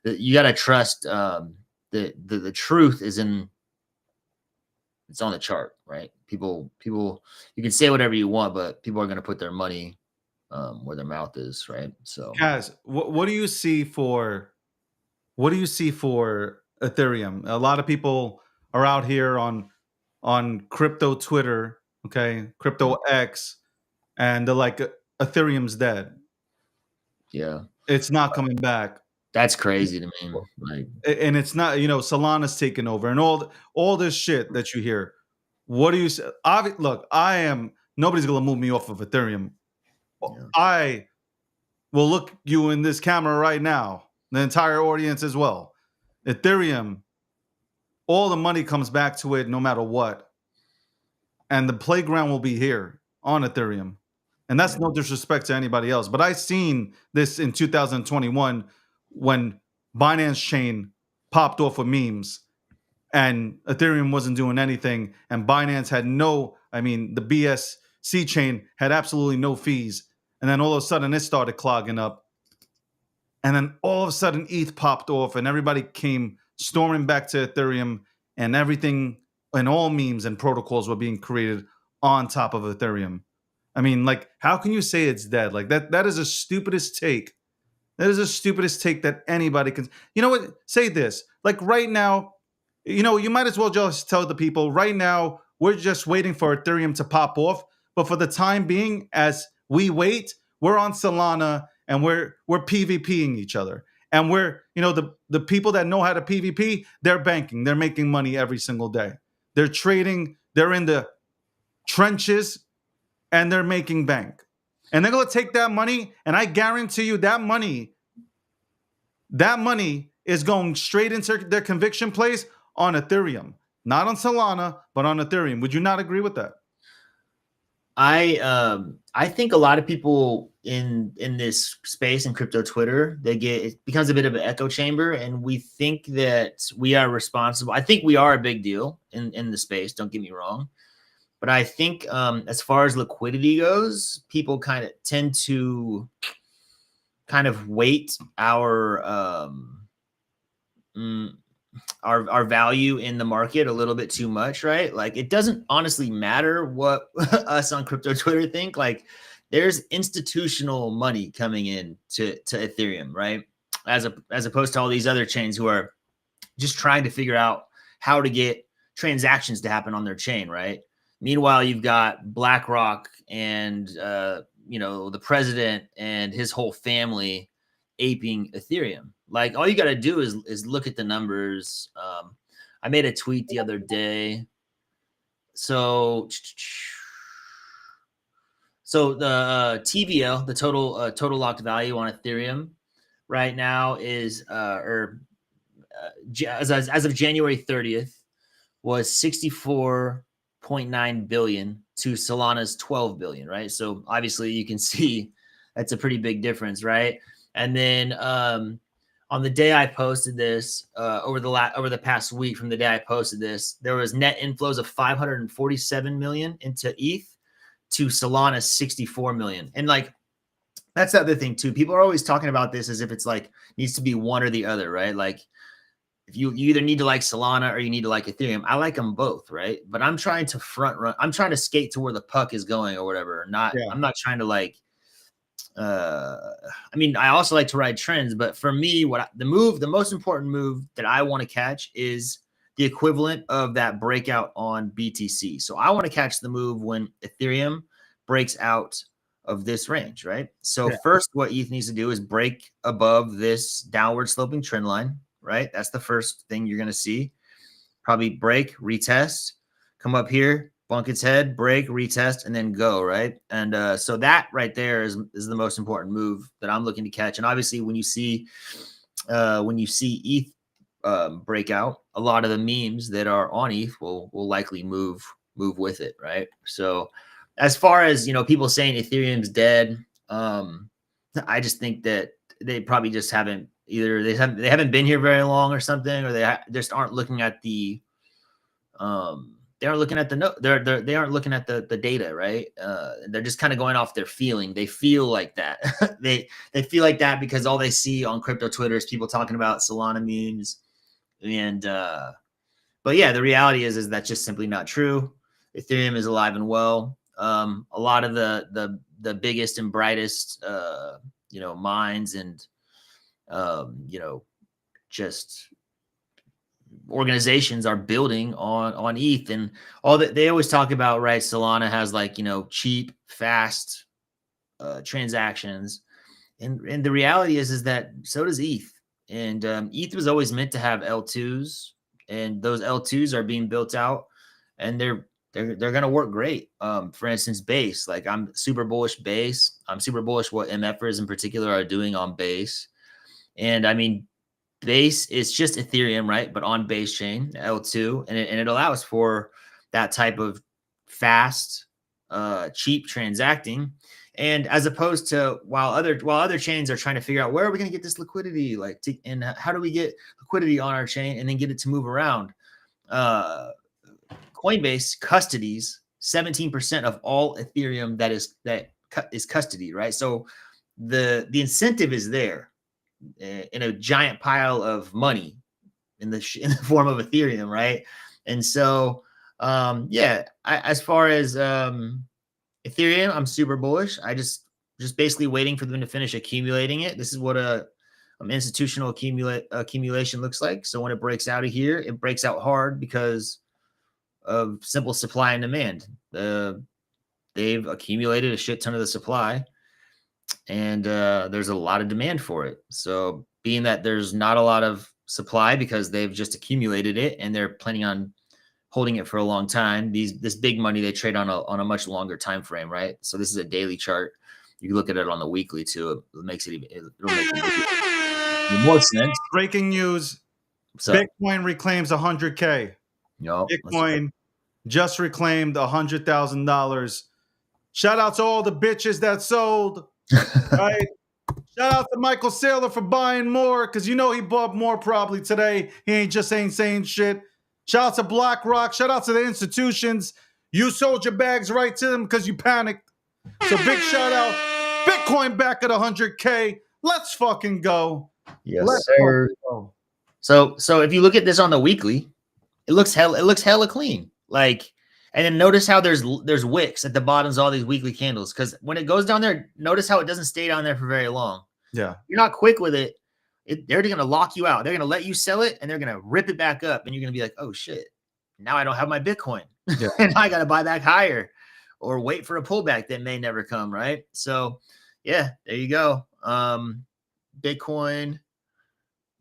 you got to trust the truth is it's on the chart, right? People, you can say whatever you want, but people are going to put their money where their mouth is, right? So, Kaz, what do you see for Ethereum? A lot of people are out here on crypto Twitter, okay, crypto X, and they're like, Ethereum's dead. Yeah, It's not coming back. That's crazy to me. Like, And it's not, Solana's taken over and all this shit that you hear. What do you say? Look, nobody's gonna move me off of Ethereum. Yeah. I will look you in this camera right now, the entire audience as well. Ethereum, all the money comes back to it no matter what. And the playground will be here on Ethereum. And that's no disrespect to anybody else. But I seen this in 2021 when Binance Chain popped off with memes and Ethereum wasn't doing anything. And Binance had the BSC chain had absolutely no fees. And then all of a sudden it started clogging up. And then all of a sudden ETH popped off and everybody came storming back to Ethereum, and everything and all memes and protocols were being created on top of Ethereum. How can you say it's dead? Like that is the stupidest take. That is the stupidest take that anybody can. You know what? Say this. Like right now, you might as well just tell the people right now, we're just waiting for Ethereum to pop off. But for the time being, as we wait, we're on Solana and we're PvPing each other. And we're, the people that know how to PvP, they're banking. They're making money every single day. They're trading. They're in the trenches and they're making bank. And they're going to take that money. And I guarantee you that money is going straight into their conviction plays on Ethereum. Not on Solana, but on Ethereum. Would you not agree with that? I think a lot of people in this space in crypto Twitter, it becomes a bit of an echo chamber, and we think that we are responsible. I think we are a big deal in the space, don't get me wrong. But I think as far as liquidity goes, people kind of tend to kind of weight our value in the market a little bit too much, right? Like, it doesn't honestly matter what us on crypto Twitter think. Like, there's institutional money coming in to Ethereum, right? As opposed to all these other chains who are just trying to figure out how to get transactions to happen on their chain, right? Meanwhile, you've got BlackRock and the president and his whole family aping Ethereum. Like, all you got to do is look at the numbers. I made a tweet the other day. So the TVL, the total locked value on Ethereum right now is as of January 30th was 64.9 billion to Solana's 12 billion, right? So obviously you can see that's a pretty big difference, right? And then on the day I posted this, over the past week from the day I posted this, there was net inflows of 547 million into ETH to Solana's 64 million. And like, that's the other thing too. People are always talking about this as if it's like needs to be one or the other, right? Like, if you either need to like Solana or you need to like Ethereum. I like them both, right? But I'm trying to front run. I'm trying to skate to where the puck is going or whatever. I'm not trying to like. I mean, I also like to ride trends, but for me, the most important move that I want to catch is the equivalent of that breakout on BTC. So I want to catch the move when Ethereum breaks out of this range, right? So first, what ETH needs to do is break above this downward sloping trend line, right? That's the first thing you're going to see. Probably break, retest, come up here, bunk its head, break, retest, and then go, right? And so that right there is the most important move that I'm looking to catch. And obviously, when you see ETH break out, a lot of the memes that are on ETH will likely move with it, right? So as far as people saying Ethereum's dead, I just think that they probably just haven't either. They haven't been here very long or something, or they just aren't looking at the they aren't looking at the they aren't looking at the data, right? They're just kind of going off their feeling. They feel like that. they feel like that because all they see on crypto Twitter is people talking about Solana memes. And but yeah, the reality is that's just simply not true. Ethereum is alive and well. A lot of the biggest and brightest minds and just organizations are building on ETH, and all that they always talk about, right? Solana has like cheap, fast transactions, and the reality is that so does ETH. And ETH was always meant to have L2s, and those L2s are being built out, and they're going to work great. For instance, Base. Like, I'm super bullish Base. I'm super bullish what MFers in particular are doing on Base. And I mean, Base is just Ethereum, right? But on Base chain, L2, and it allows for that type of fast, cheap transacting. And as opposed to while other chains are trying to figure out where are we going to get this liquidity, and how do we get liquidity on our chain and then get it to move around. Coinbase custodies 17% of all Ethereum that is custody, right? So the incentive is there in a giant pile of money in the form of Ethereum, right? And so as far as Ethereum, I'm super bullish. I just basically waiting for them to finish accumulating it. This is what institutional accumulation looks like. So when it breaks out of here, it breaks out hard because of simple supply and demand. They've accumulated a shit ton of the supply, and there's a lot of demand for it. So being that there's not a lot of supply because they've just accumulated it and they're planning on holding it for a long time, this big money they trade on a much longer time frame, right? So this is a daily chart. You can look at it on the weekly too. It makes it'll make even more sense. Breaking news: Bitcoin reclaims 100K. Yo, Bitcoin just reclaimed $100,000 Shout out to all the bitches that sold. Right. Shout out to Michael Saylor for buying more, because you know he bought more probably today. He ain't saying shit. Shout out to BlackRock. Shout out to the institutions. You sold your bags right to them because you panicked. So big shout out. Bitcoin back at 100K. Let's fucking go. Yes, Let's sir. fucking go. So if you look at this on the weekly, it looks hella clean. Like, and then notice how there's wicks at the bottoms of all these weekly candles, because when it goes down there, notice how it doesn't stay down there for very long. Yeah. You're not quick with it. They're going to lock you out. They're going to let you sell it, and they're going to rip it back up, and you're going to be like, oh shit, now I don't have my Bitcoin. Yeah. And I got to buy back higher or wait for a pullback that may never come. Right. So yeah, there you go. Bitcoin.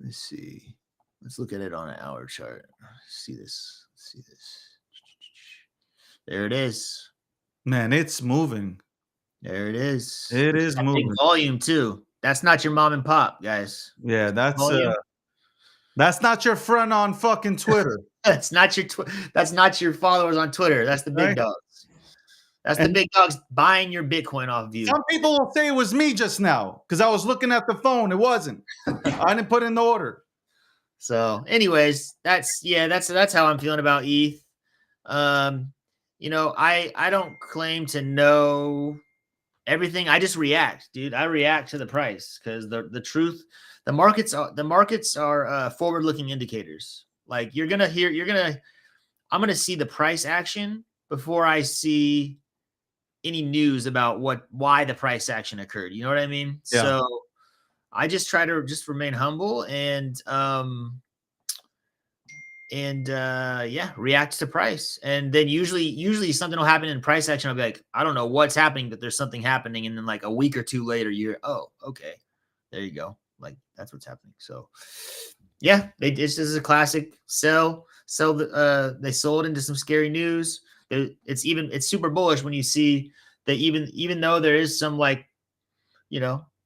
Let's see. Let's look at it on an hour chart. See this. There it is. Man, it's moving. There it is. It is That big moving. volume too. That's not your mom and pop, guys. Yeah, that's Volume. not your friend on fucking Twitter. That's not your followers on Twitter. That's the big Right. dogs. That's the big dogs buying your Bitcoin off of you. Some people will say it was me just now because I was looking at the phone. It wasn't. I didn't put in the order. So, anyways, that's how I'm feeling about ETH. I don't claim to know everything. I just react, dude. I react to the price because the truth, the markets are forward-looking indicators. Like I'm gonna see the price action before I see any news about why the price action occurred. You know what I mean? Yeah. So I just try to remain humble and react to price. And then usually something will happen in price action. I'll be like, I don't know what's happening, but there's something happening. And then like a week or two later, you're, oh, okay, there you go. Like that's what's happening. So yeah, this is a classic sell. They sold into some scary news. It's super bullish when you see that even though there is some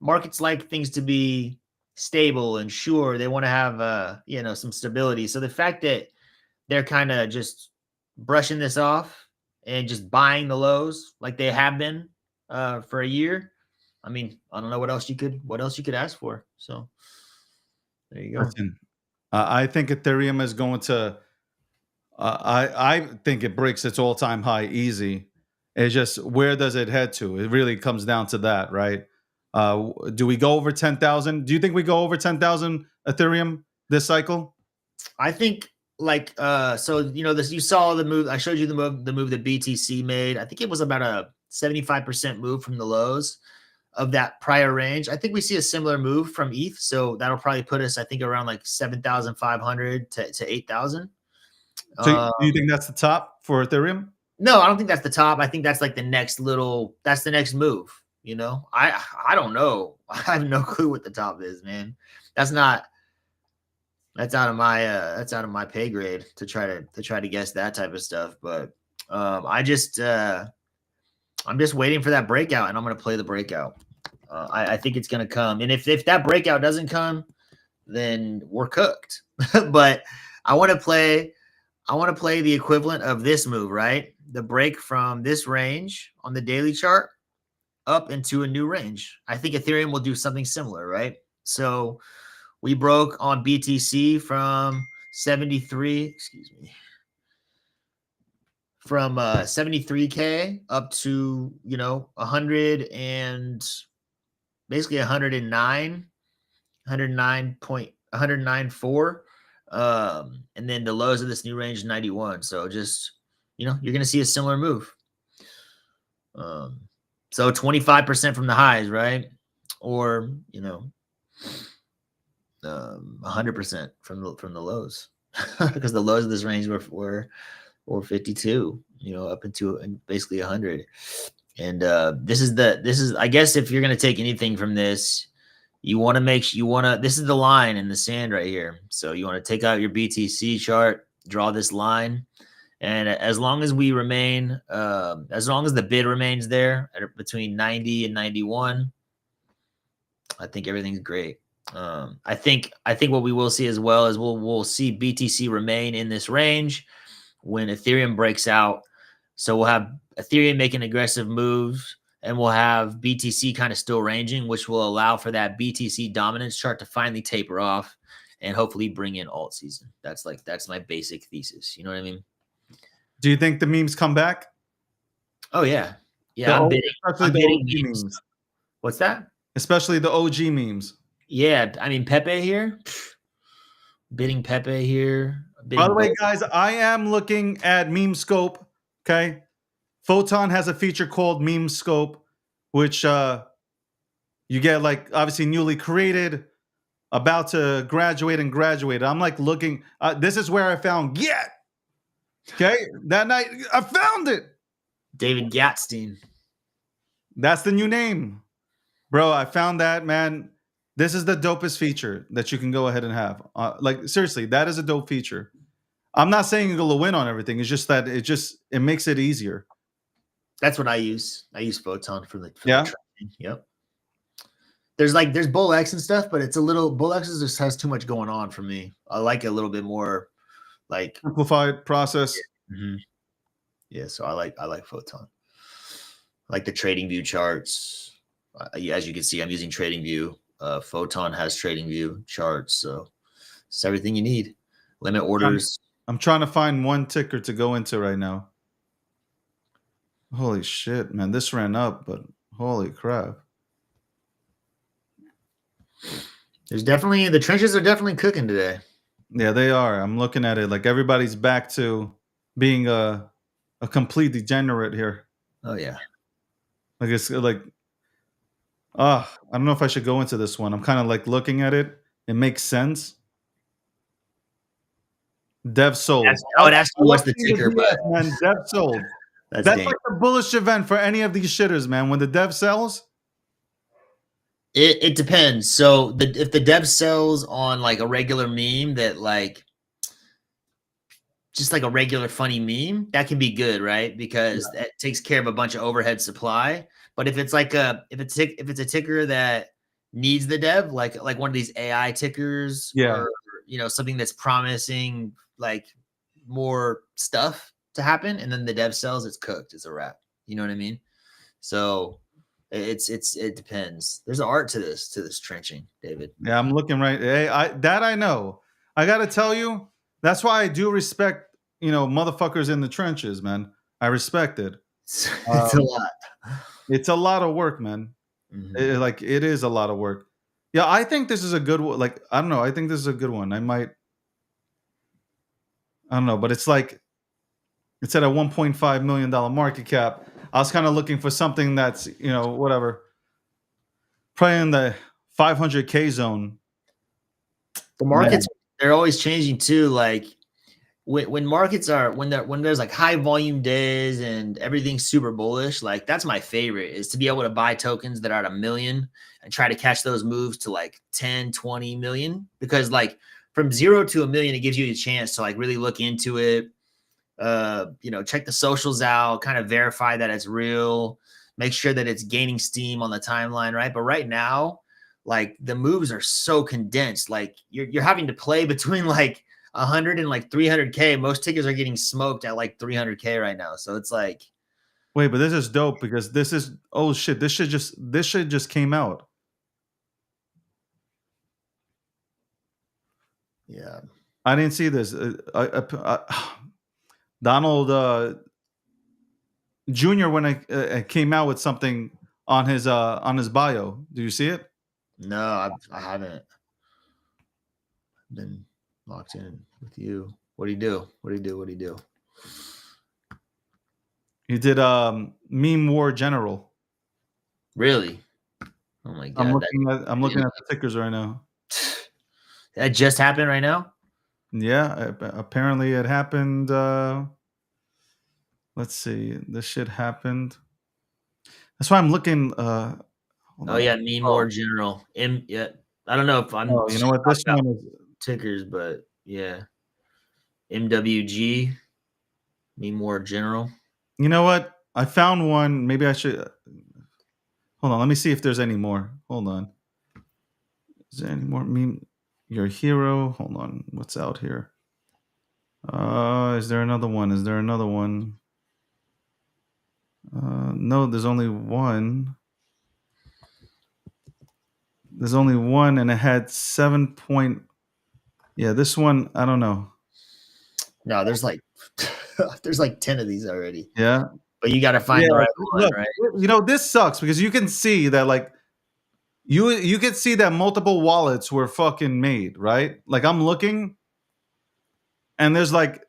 markets like things to be stable and sure, they want to have some stability. So the fact that they're kind of just brushing this off and just buying the lows like they have been for a year, I mean, I don't know what else you could ask for. So there you go. Listen, I think Ethereum is going to. I think it breaks its all-time high easy. It's just where does it head to? It really comes down to that, right? Do we go over 10,000? Do you think we go over 10,000 Ethereum this cycle? I think you saw the move. I showed you the move that BTC made. I think it was about a 75% move from the lows of that prior range. I think we see a similar move from ETH. So that'll probably put us, I think, around like 7,500 to 8,000. So do you think that's the top for Ethereum? No, I don't think that's the top. I think that's like the next move. You know, I don't know. I have no clue what the top is, man. That's out of my pay grade to try to guess that type of stuff. But I'm just waiting for that breakout, and I'm going to play the breakout. I think it's going to come, and if that breakout doesn't come, then we're cooked. But I want to play the equivalent of this move, right? The break from this range on the daily chart up into a new range. I think Ethereum will do something similar, right? So we broke on BTC from 73K up to 100 and basically 109.4, and then the lows of this new range is 91. So just you're gonna see a similar move. So 25% from the highs, right? Or 100% from the lows, because the lows of this range were 52, up into basically 100. And this is I guess if you're gonna take anything from this, this is the line in the sand right here. So you want to take out your BTC chart, draw this line. And as long as we remain, as long as the bid remains there at between 90 and 91, I think everything's great. I think what we will see as well is we'll see BTC remain in this range when Ethereum breaks out. So we'll have Ethereum making aggressive moves, and we'll have BTC kind of still ranging, which will allow for that BTC dominance chart to finally taper off and hopefully bring in alt season. That's my basic thesis. You know what I mean? Do you think the memes come back? Oh yeah. Yeah, The I'm O- bidding. especially I'm the bidding OG memes. memes. What's that? Especially the OG memes. Yeah, I mean Pepe here. Bidding Pepe here. By the way, Bidding guys, I am looking at Meme Scope. Okay. Photon has a feature called Meme Scope, which you get like obviously newly created, about to graduate and graduated. I'm like looking. This is where I found Get. Okay. That night, I found it. David Gatstein. That's the new name. Bro, I found that, man. This is the dopest feature that you can go ahead and have. Like, seriously, that is a dope feature. I'm not saying you're going to win on everything. It's just that it makes it easier. That's what I use. I use Photon for the Yeah? tracking. Yep. There's Bull X and stuff, but it's a little Bull X just has too much going on for me. I like a little bit more like Simplified process. Yeah, so I like Photon. I like the trading view charts. As you can see, I'm using trading view. Photon has trading view charts, so it's everything you need. Limit orders. I'm trying to find one ticker to go into right now. Holy shit, man. This ran up, but holy crap. There's definitely the trenches are definitely cooking today. Yeah, they are. I'm looking at it like everybody's back to being a complete degenerate here. Oh yeah. Like it's like I don't know if I should go into this one. I'm kind of like looking at it. It makes sense. Dev sold. I would ask you what's the ticker, but man, Dev sold. That's dangerous. like the bullish event for any of these shitters, man. When the Dev sells, It depends. So if the dev sells on like a regular meme that like just like a regular funny meme, that can be good, right? Because that takes care of a bunch of overhead supply. But if it's like if it's a ticker that needs the dev, like one of these AI tickers, or something that's promising like more stuff to happen, and then the dev sells, it's cooked. It's a wrap. You know what I mean? So it depends. There's an art to this trenching, David. Yeah, I'm looking right. Hey, I know. I gotta tell you, that's why I do respect, motherfuckers in the trenches, man. I respect it. It's a lot. It's a lot of work, man. It is a lot of work. Yeah, I think this is a good one. Like, I don't know. I think this is a good one. I don't know, but it's like it's at a $1.5 million market cap. I was kind of looking for something that's, whatever, probably in the 500K zone. The markets, they're always changing too. Like when markets are, when there's like high volume days and everything's super bullish, like that's my favorite, is to be able to buy tokens that are at 1 million and try to catch those moves to like 10, 20 million, because like from 0 to 1 million, it gives you a chance to like really look into it. Check the socials out, kind of verify that it's real, make sure that it's gaining steam on the timeline, right? But right now, like the moves are so condensed, like you're having to play between like 100 and like 300K. Most tickets are getting smoked at like 300K right now. So it's like, wait, but this is dope because this is, oh shit, this shit just came out. Yeah, I didn't see this. Donald Jr. when I came out with something on his bio. Do you see it? No, I haven't been locked in with you. What do you do? He did Meme War General. Really? Oh my god! I'm looking at the tickers right now. That just happened right now? Yeah, apparently it happened. Let's see. This shit happened. That's why I'm looking. Meme War General. Yeah, I don't know if I'm. Oh, you know what? This one is tickers, but yeah, MWG, Meme War General. You know what? I found one. Maybe I should. Hold on. Let me see if there's any more. Hold on. Is there any more meme? Your hero. Hold on. What's out here? Is there another one? No, there's only one. There's only one, and it had 7 point. Yeah, this one, I don't know. No, there's like there's like 10 of these already. Yeah. But you got to find the right one, Look, right? you know, this sucks because you can see that, like, you can see that multiple wallets were fucking made, right? Like, I'm looking, and there's like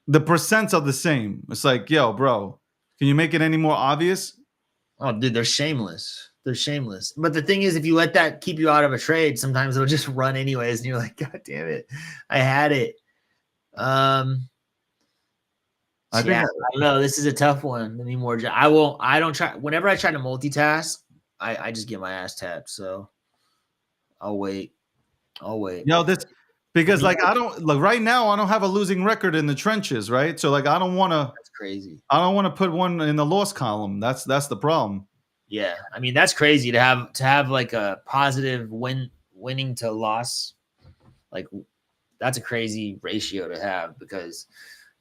the percents are the same. It's like, yo, bro, can you make it any more obvious? Oh, dude, they're shameless. They're shameless. But the thing is, if you let that keep you out of a trade, sometimes it'll just run anyways, and you're like, God damn it, I had it. I think Yeah, I don't know. This is a tough one anymore. I don't try. Whenever I try to multitask, I just get my ass tapped. So I'll wait. Yo, this because like I don't like right now I don't have a losing record in the trenches, right? So like I don't want to That's crazy. put one in the loss column. That's the problem. Yeah, I mean that's crazy to have like a positive winning to loss. Like that's a crazy ratio to have because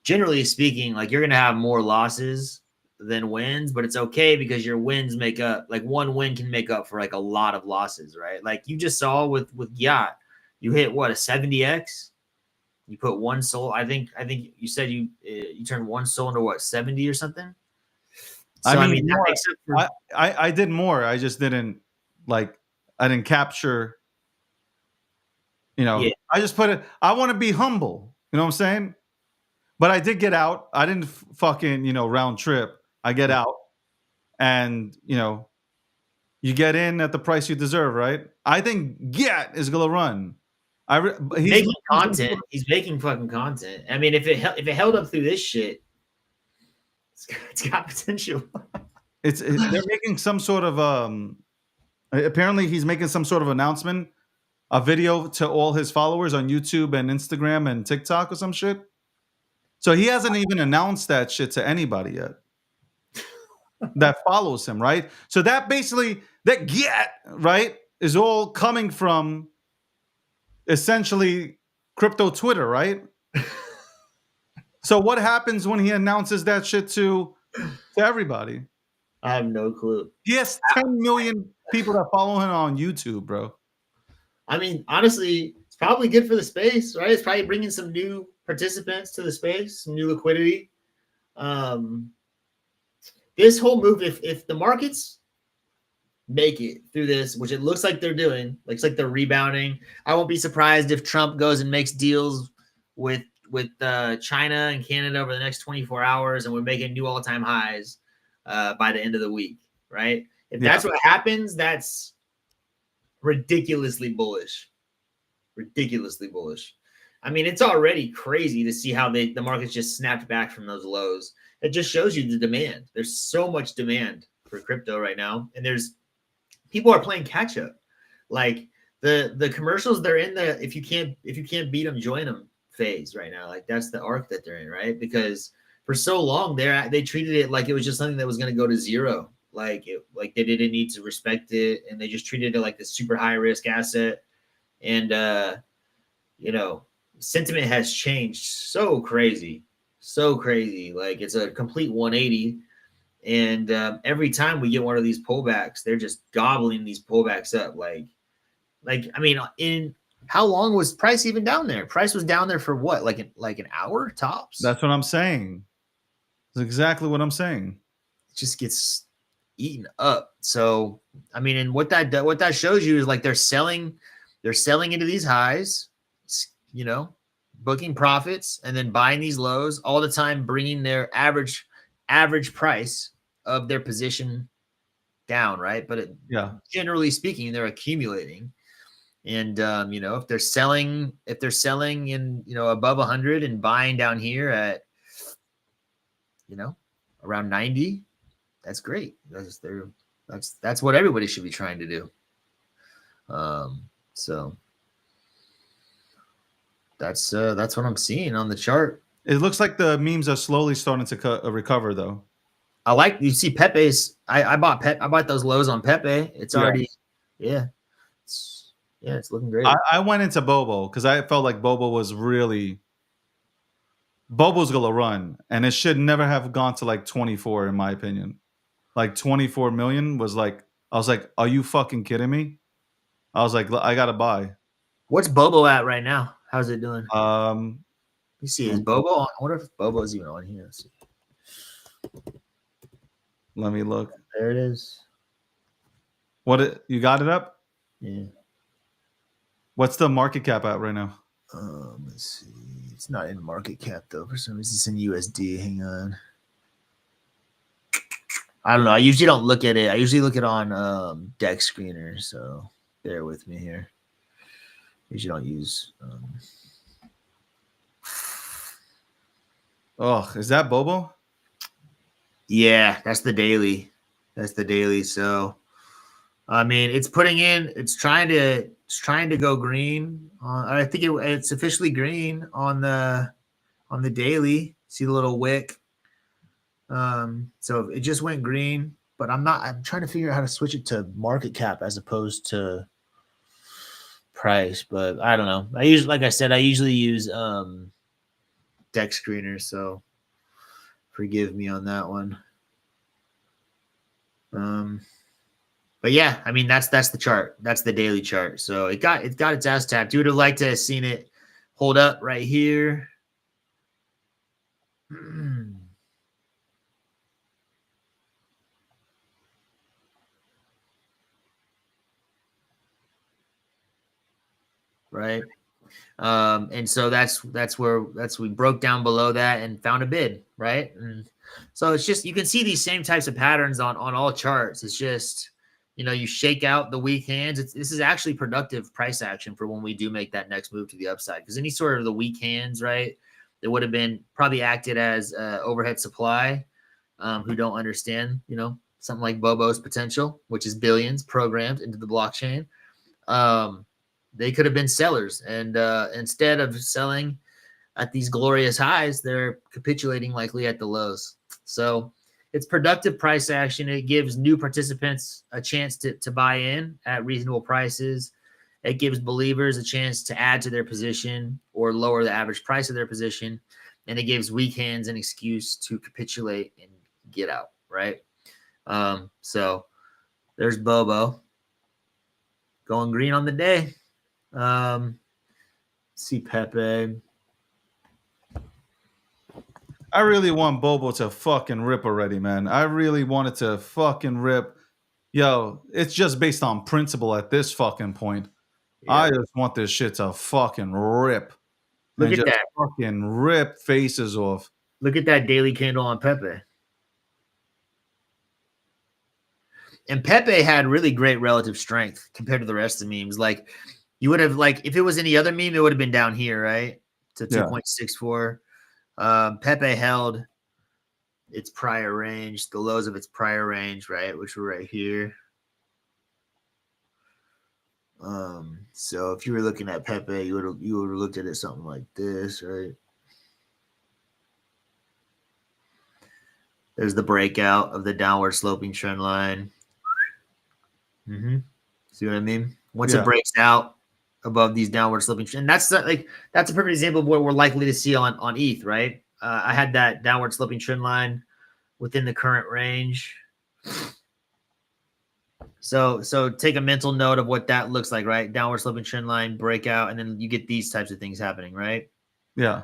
generally speaking, like you're gonna have more losses than wins, but it's okay because your wins make up, like one win can make up for like a lot of losses, right? Like you just saw with Yacht, you hit what, a 70x. You put one soul. I think you said you turned one soul into what, 70 or something. So I mean, that makes up for, I did more. I just didn't like I didn't capture. You know, Yeah. I just put it. I want to be humble. You know what I'm saying? But I did get out. I didn't fucking round trip. I get out, and you get in at the price you deserve, right? I think Get is gonna run. he's making content. He's making fucking content. I mean, if it held up through this shit, it's got potential. They're making some sort of apparently he's making some sort of announcement, a video to all his followers on YouTube and Instagram and TikTok or some shit. So he hasn't even announced that shit to anybody yet that follows him, right? So that basically that Get right is all coming from essentially crypto Twitter, right? So what happens when he announces that shit to everybody? I have no clue. He has 10 million people that follow him on YouTube, bro. I mean, honestly, it's probably good for the space, right? It's probably bringing some new participants to the space, some new liquidity. This whole move, if the markets make it through this, which it looks like they're doing, looks like they're rebounding. I won't be surprised if Trump goes and makes deals with China and Canada over the next 24 hours, and we're making new all-time highs by the end of the week, right? If that's what happens, that's ridiculously bullish. Ridiculously bullish. I mean, it's already crazy to see how the market's just snapped back from those lows. It just shows you the demand. There's so much demand for crypto right now, and people are playing catch up. Like the commercials, they're in the if you can't beat them, join them phase right now. Like that's the arc that they're in, right? Because for so long they treated it like it was just something that was going to go to zero. Like they didn't need to respect it, and they just treated it like a super high risk asset. And sentiment has changed so crazy. Like it's a complete 180. And every time we get one of these pullbacks, they're just gobbling these pullbacks up. Like I mean, in how long was price even down there? Price was down there for what? Like an hour tops. That's what I'm saying. That's exactly what I'm saying. It just gets eaten up. So I mean, and what that shows you is like they're selling into these highs, booking profits, and then buying these lows all the time, bringing their average price of their position down, right? But generally speaking, they're accumulating. And if they're selling in above 100 and buying down here at around 90, that's great. That's what everybody should be trying to do. So that's what I'm seeing on the chart. It looks like the memes are slowly starting to recover, though. I like you see Pepe's. I bought those lows on Pepe. It's already, it's looking great. I went into Bobo because I felt like Bobo was really Bobo's gonna run, and it should never have gone to like 24, in my opinion. Like 24 million was like, I was like, are you fucking kidding me? I was like, I gotta buy. What's Bobo at right now? How's it doing? Um, Let me see. Is Bobo on? I wonder if Bobo's even on here. Let's see. let me look. There it is. You got it up? Yeah. What's the market cap at right now? Let's see. It's not in market cap though. For some reason, it's in USD. Hang on. I don't know. I usually don't look at it. I usually look at it on Deck Screener. So bear with me here. Usually don't use. Oh, is that Bobo? Yeah, that's the daily. That's the daily. So, I mean, it's trying to go green. I think it's officially green on the daily. See the little wick. So it just went green, but I'm trying to figure out how to switch it to market cap as opposed to price, but I don't know. I usually use Deck Screener, so forgive me on that one. But yeah, I mean that's the chart. That's the daily chart. So it got its ass tapped. You would have liked to have seen it hold up right here. Right. And so that's we broke down below that and found a bid, right? And so it's just, you can see these same types of patterns on all charts. It's just, you shake out the weak hands. This is actually productive price action for when we do make that next move to the upside, because any sort of the weak hands, right, that would have been probably acted as overhead supply, who don't understand, something like Bobo's potential, which is billions programmed into the blockchain. They could have been sellers, and instead of selling at these glorious highs, they're capitulating likely at the lows. So it's productive price action. It gives new participants a chance to buy in at reasonable prices. It gives believers a chance to add to their position or lower the average price of their position. And it gives weak hands an excuse to capitulate and get out, right? So there's Bobo going green on the day. See Pepe. I really want Bobo to fucking rip already, man. I really want it to fucking rip. Yo, it's just based on principle at this fucking point. Yeah. I just want this shit to fucking rip. Look at that. Fucking rip faces off. Look at that daily candle on Pepe. And Pepe had really great relative strength compared to the rest of the memes. Like, you would have, like, if it was any other meme, it would have been down here, right? To 2.64. Pepe held its prior range, the lows of its prior range, right, which were right here. So if you were looking at Pepe, you would have looked at it something like this, right? There's the breakout of the downward sloping trend line. See what I mean? Once it breaks out above these downward sloping, and that's a perfect example of what we're likely to see on ETH, right? I had that downward sloping trend line within the current range. So take a mental note of what that looks like, right? Downward sloping trend line, breakout, and then you get these types of things happening, right? Yeah.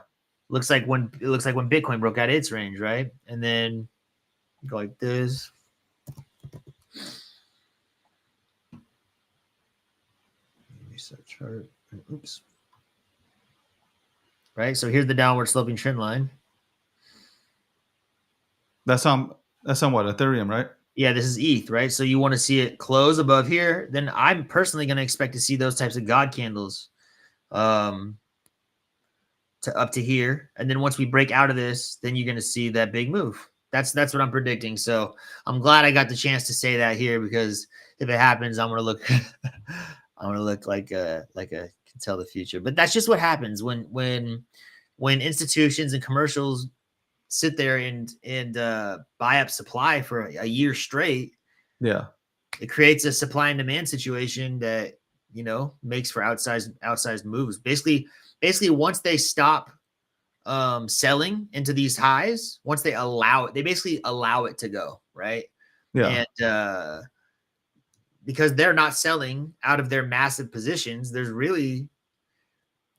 Looks like when Bitcoin broke out its range, right? And then go like this. Reset chart. Oops. Right. So here's the downward sloping trend line. That's on what, Ethereum, right? Yeah, this is ETH, right? So you want to see it close above here. Then I'm personally going to expect to see those types of God candles to up to here. And then once we break out of this, then you're going to see that big move. That's what I'm predicting. So I'm glad I got the chance to say that here, because if it happens, I'm going to look I'm going to look like a can tell the future. But that's just what happens when institutions and commercials sit there and buy up supply for a year straight. Yeah, it creates a supply and demand situation that makes for outsized moves. Basically once they stop selling into these highs, once they allow it, they basically allow it to go, right? Yeah. And because they're not selling out of their massive positions, there's really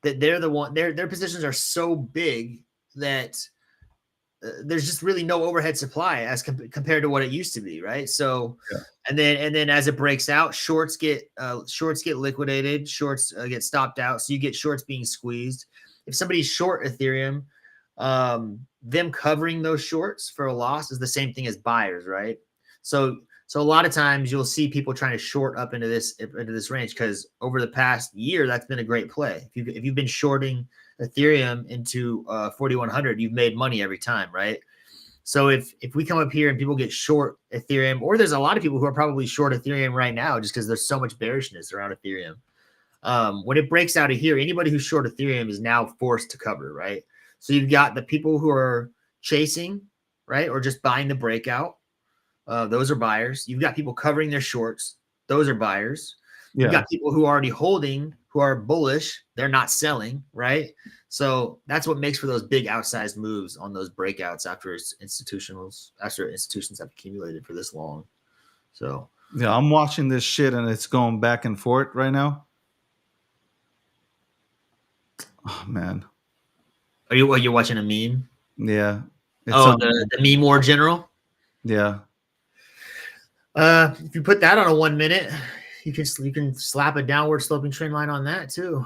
that they're the one, their positions are so big that there's just really no overhead supply as compared to what it used to be, right? So, Yeah. and then as it breaks out, shorts get liquidated, shorts get stopped out, so you get shorts being squeezed. If somebody's short Ethereum, them covering those shorts for a loss is the same thing as buyers, right? So a lot of times you'll see people trying to short up into this range, because over the past year that's been a great play. If you've been shorting Ethereum into 4100, you've made money every time, right? So if we come up here and people get short Ethereum, or there's a lot of people who are probably short Ethereum right now just because there's so much bearishness around Ethereum. When it breaks out of here, anybody who's short Ethereum is now forced to cover, right? So you've got the people who are chasing, right, or just buying the breakout. Those are buyers. You've got people covering their shorts. Those are buyers. Yeah. You've got people who are already holding, who are bullish. They're not selling, right? So that's what makes for those big outsized moves on those breakouts after institutions have accumulated for this long. So Yeah, I'm watching this shit and it's going back and forth right now. Oh man. you're watching a meme? Yeah. It's The meme war general. yeah. If you put that on a 1 minute, you can slap a downward sloping trend line on that too.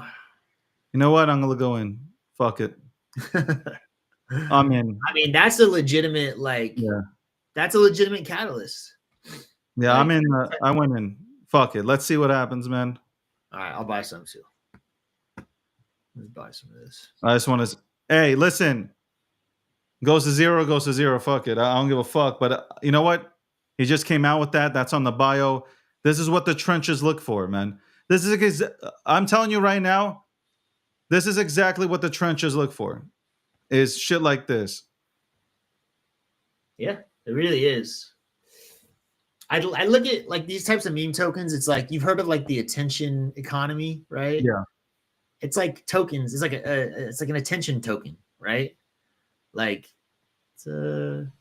You know what? I'm gonna go in. Fuck it. I'm in. I mean, that's a legitimate that's a legitimate catalyst. Yeah, I'm in. I went in. Fuck it. Let's see what happens, man. All right, I'll buy some too. Let's buy some of this. I just want to. Hey, listen. Goes to zero. Fuck it. I don't give a fuck. But you know what? He just came out with that. That's on the bio. This is what the trenches look for, man. This is. I'm telling you right now. This is exactly what the trenches look for. Is shit like this. Yeah, it really is. I look at like these types of meme tokens. It's like, you've heard of like the attention economy, right? Yeah. It's like tokens. It's like it's like an attention token, right? Like it's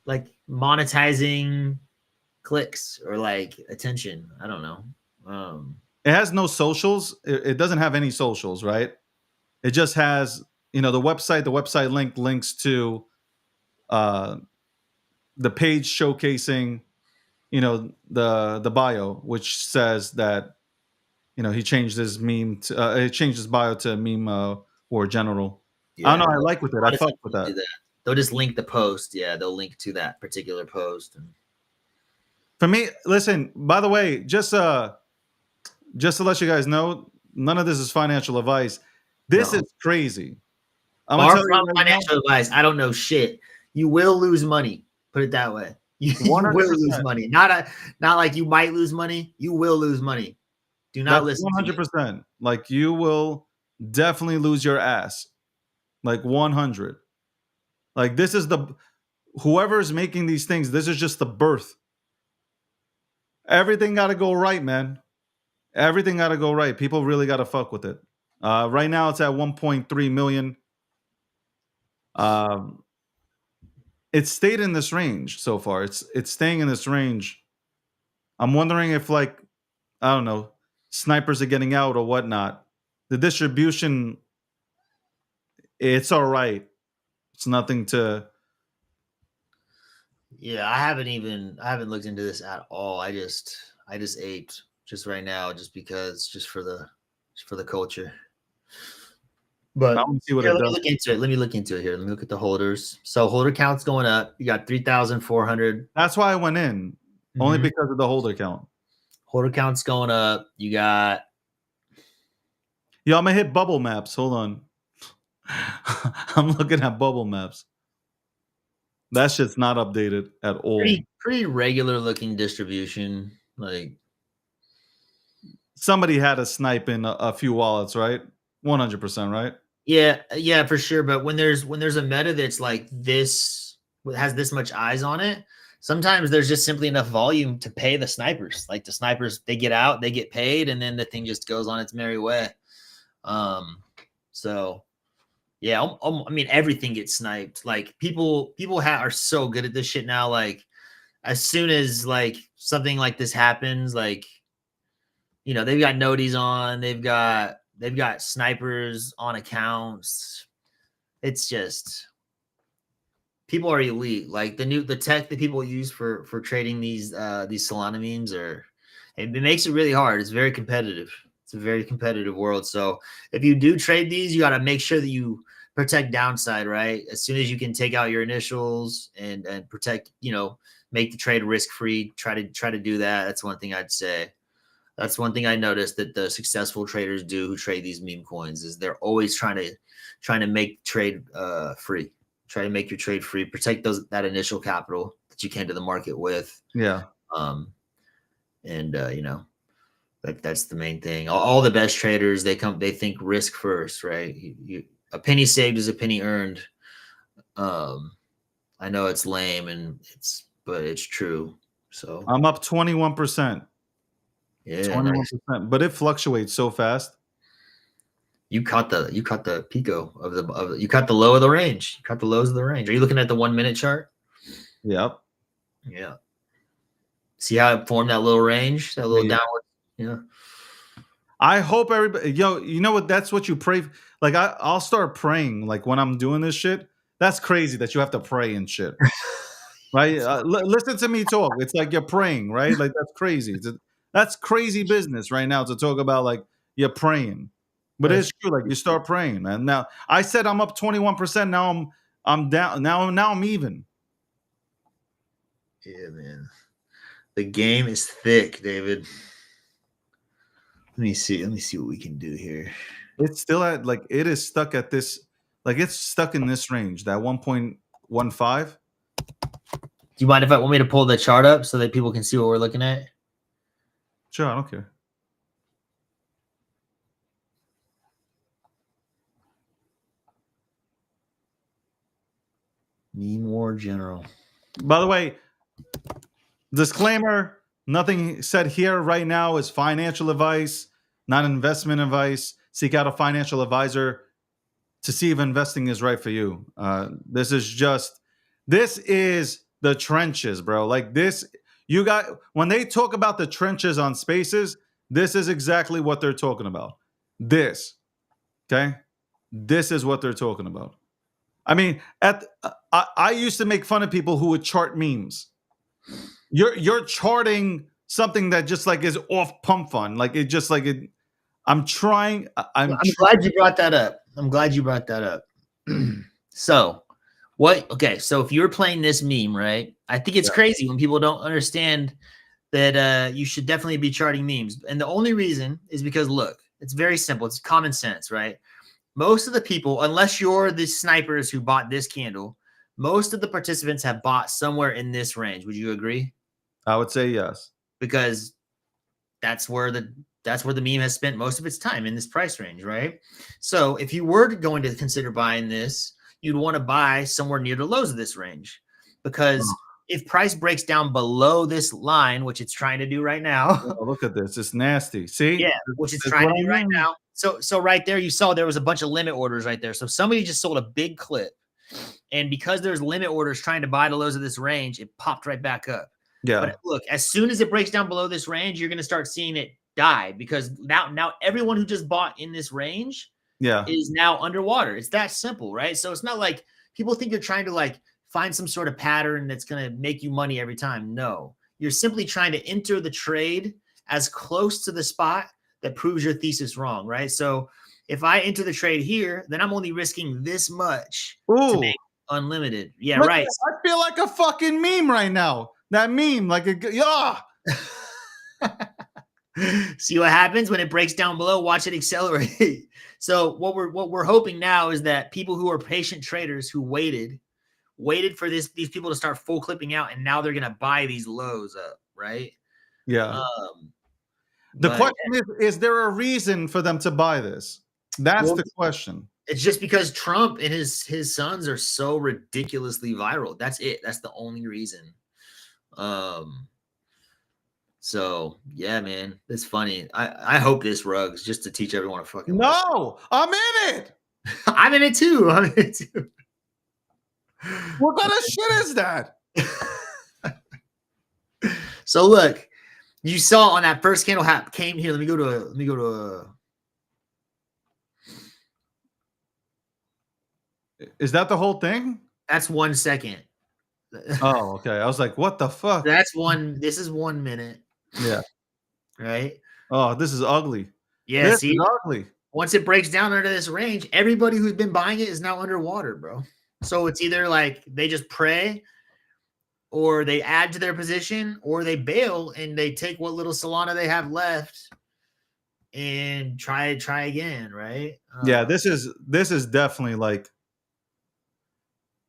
like monetizing clicks or like attention. I don't know. It has no socials. It doesn't have any socials, right? It just has, the website. The website links to the page showcasing, the bio, which says that, he changed his meme to, he changed his bio to meme or general. Yeah, I don't know. I like with it. I fuck with that. They'll just link the post. Yeah, they'll link to that particular post. For me, listen, by the way, just to let you guys know, none of this is financial advice. This is crazy. I'm gonna tell you right financial advice. I don't know shit. You will lose money. Put it that way. You will lose money. Not like you might lose money. You will lose money. Do not listen. 100%. Like, you will definitely lose your ass. Like 100. Like, this is whoever's making these things. This is just the birth. Everything got to go right, man. Everything got to go right. People really got to fuck with it. Right now, it's at 1.3 million. It's stayed in this range so far. It's staying in this range. I'm wondering if, like, I don't know, snipers are getting out or whatnot. The distribution, it's all right. It's nothing to. Yeah, I haven't looked into this at all. I just aped just right now, just for the culture. But I want to see what it let me does. look into it. Let me look into it here. Let me look at the holders. So holder count's going up. You got 3,400. That's why I went in, only because of the holder count. Holder count's going up. You got. Yo, I'm gonna hit bubble maps. Hold on. I'm looking at bubble maps. That shit's not updated at all. Pretty regular looking distribution. Like, somebody had a snipe in a few wallets, right? 100%, right? Yeah, for sure. But when there's a meta that's like this, has this much eyes on it, sometimes there's just simply enough volume to pay the snipers. Like, the snipers, they get out, they get paid, and then the thing just goes on its merry way. So Yeah, I mean everything gets sniped. Like people are so good at this shit now. Like as soon as like something like this happens, like they've got noties on, they've got snipers on accounts. It's just people are elite. Like the tech that people use for trading these Solana memes it makes it really hard. It's very competitive. It's a very competitive world. So if you do trade these, you got to make sure that you protect downside, right? As soon as you can take out your initials and protect, make the trade risk free. Try to do that. That's one thing I'd say. That's one thing I noticed that the successful traders do who trade these meme coins is they're always trying to make trade free. Try to make your trade free. Protect that initial capital that you came to the market with. Yeah. That's the main thing. All the best traders they think risk first, right? A penny saved is a penny earned. I know it's lame but it's true. So I'm up 21%. Yeah, 21%, nice. but it fluctuates so fast. You caught the pico you caught the low of the range. You caught the lows of the range. Are you looking at the 1 minute chart? Yep. Yeah. See how it formed that little range, that little downward. Yeah. I hope everybody, you know what? That's what you pray. Like I'll start praying. Like when I'm doing this shit, that's crazy that you have to pray and shit. Right? Listen to me talk. It's like you're praying, right? Like that's crazy. That's crazy business right now to talk about like you're praying. But it's true. Like you start praying, man. Now I said I'm up 21%. Now I'm down. Now I'm even. Yeah, man. The game is thick, David. Let me see what we can do here. It's still at like it is stuck at this, like it's stuck in this range, that 1.15. Do you mind if I want me to pull the chart up so that people can see what we're looking at? Sure, I don't care. Meme War General. By the way, disclaimer, nothing said here right now is financial advice, not investment advice. Seek out a financial advisor to see if investing is right for you. This is the trenches, bro. Like this, when they talk about the trenches on Spaces, this is exactly what they're talking about. Okay? This is what they're talking about. I mean, I used to make fun of people who would chart memes. You're charting something that just like is off pump fun. Like it just like it. I'm glad you brought that up. So so if you're playing this meme, right? I think it's crazy when people don't understand that you should definitely be charting memes. And the only reason is because look, it's very simple. It's common sense, right? Most of the people, unless you're the snipers who bought this candle, most of the participants have bought somewhere in this range. Would you agree? I would say yes. Because that's where the meme has spent most of its time, in this price range, right? So if you were going to consider buying this, you'd want to buy somewhere near the lows of this range, because if price breaks down below this line, which it's trying to do right now. Oh, look at this. It's nasty. See? Yeah, which it's trying to do right now. So right there, you saw there was a bunch of limit orders right there. So somebody just sold a big clip. And because there's limit orders trying to buy the lows of this range, it popped right back up. Yeah. But look, as soon as it breaks down below this range, you're going to start seeing it die, because now everyone who just bought in this range is now underwater. It's that simple, right? So it's not like people think you're trying to like find some sort of pattern that's going to make you money every time. No, you're simply trying to enter the trade as close to the spot that proves your thesis wrong, right? So if I enter the trade here, then I'm only risking this much to make unlimited. Yeah, look, right. I feel like a fucking meme right now. That meme, like See what happens when it breaks down below. Watch it accelerate. So what we're hoping now is that people who are patient traders who waited for these people to start full clipping out, and now they're gonna buy these lows up, right? Yeah. The question is there a reason for them to buy this? That's the question. It's just because Trump and his sons are so ridiculously viral. That's it. That's the only reason. So yeah, man, it's funny. I hope this rugs just to teach everyone to fucking. No, I'm in it. I'm in it too. I'm in it too. What kind of shit is that? So look, you saw on that first candle came here. Let me go to Is that the whole thing? that's 1 second. Oh, okay. I was like, what the fuck? This is 1 minute. Yeah. Right? Oh, this is ugly. Yeah, This see, is ugly. once it breaks down under this range, everybody who's been buying it is now underwater, bro. So it's either like they just pray or they add to their position or they bail and they take what little Solana they have left and try again, right? Yeah, this is definitely like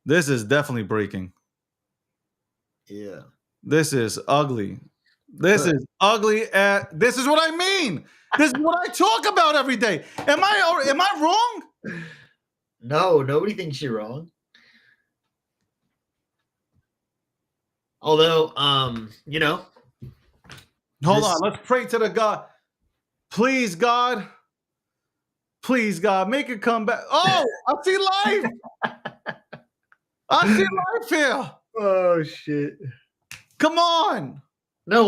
this is definitely breaking. Yeah. This is ugly. This is ugly. This is what I mean. This is what I talk about every day. Am I wrong? No, nobody thinks you're wrong. Although, you know, Hold on. Let's pray to the God. Please, God. Please, God, make it come back. Oh, I see life. I see life here. oh shit. Come on. No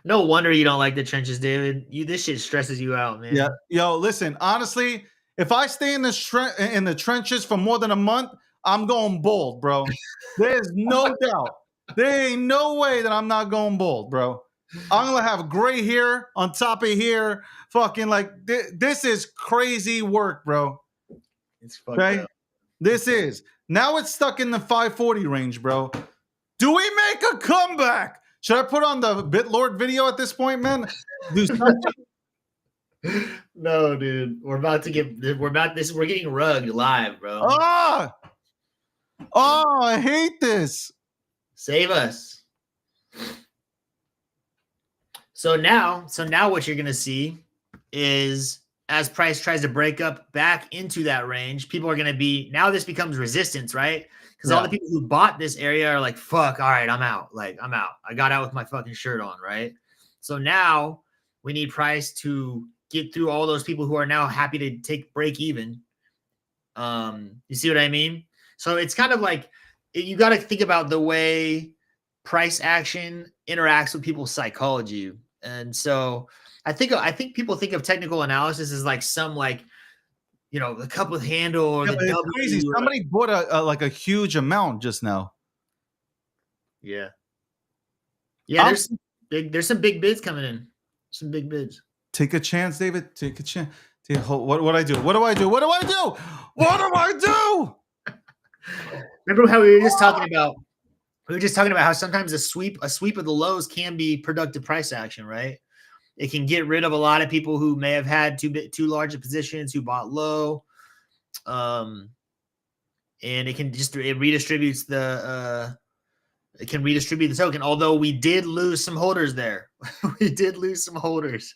wonder you don't like the trenches, David. This shit stresses you out, man. Yeah. Yo, listen, honestly, if I stay in the trenches for more than a month, I'm going bald, bro. There's no doubt. There ain't no way that I'm not going bald, bro. I'm gonna have gray hair on top of here. Fucking like this is crazy work, bro. It's fucked Okay? up. This is now it's stuck in the 540 range, bro. Do we make a comeback? Should I put on the BitLord video at this point, man? Do something? No, dude. We're getting rugged live, bro. Oh, I hate this. Save us. So now what you're gonna see is as price tries to break up back into that range, people are gonna be now this becomes resistance, right? Because all the people who bought this area are like, fuck, all right, I'm out. Like, I'm out. I got out with my fucking shirt on, right? So now we need price to get through all those people who are now happy to take break even. You see what I mean? So it's kind of like you got to think about the way price action interacts with people's psychology. And so I think people think of technical analysis as like some like, you know, the cup with handle or the it's W. crazy. Somebody bought a huge amount just now. Yeah. Yeah, there's some big bids coming in. Some big bids. Take a chance, David. Take a chance. What I do? What do I do? What do I do? What do I do? Remember how we were just talking about? We were just talking about how sometimes a sweep of the lows can be productive price action, right? It can get rid of a lot of people who may have had too large of positions who bought low, and it can it redistributes the token. Although we did lose some holders there, we did lose some holders.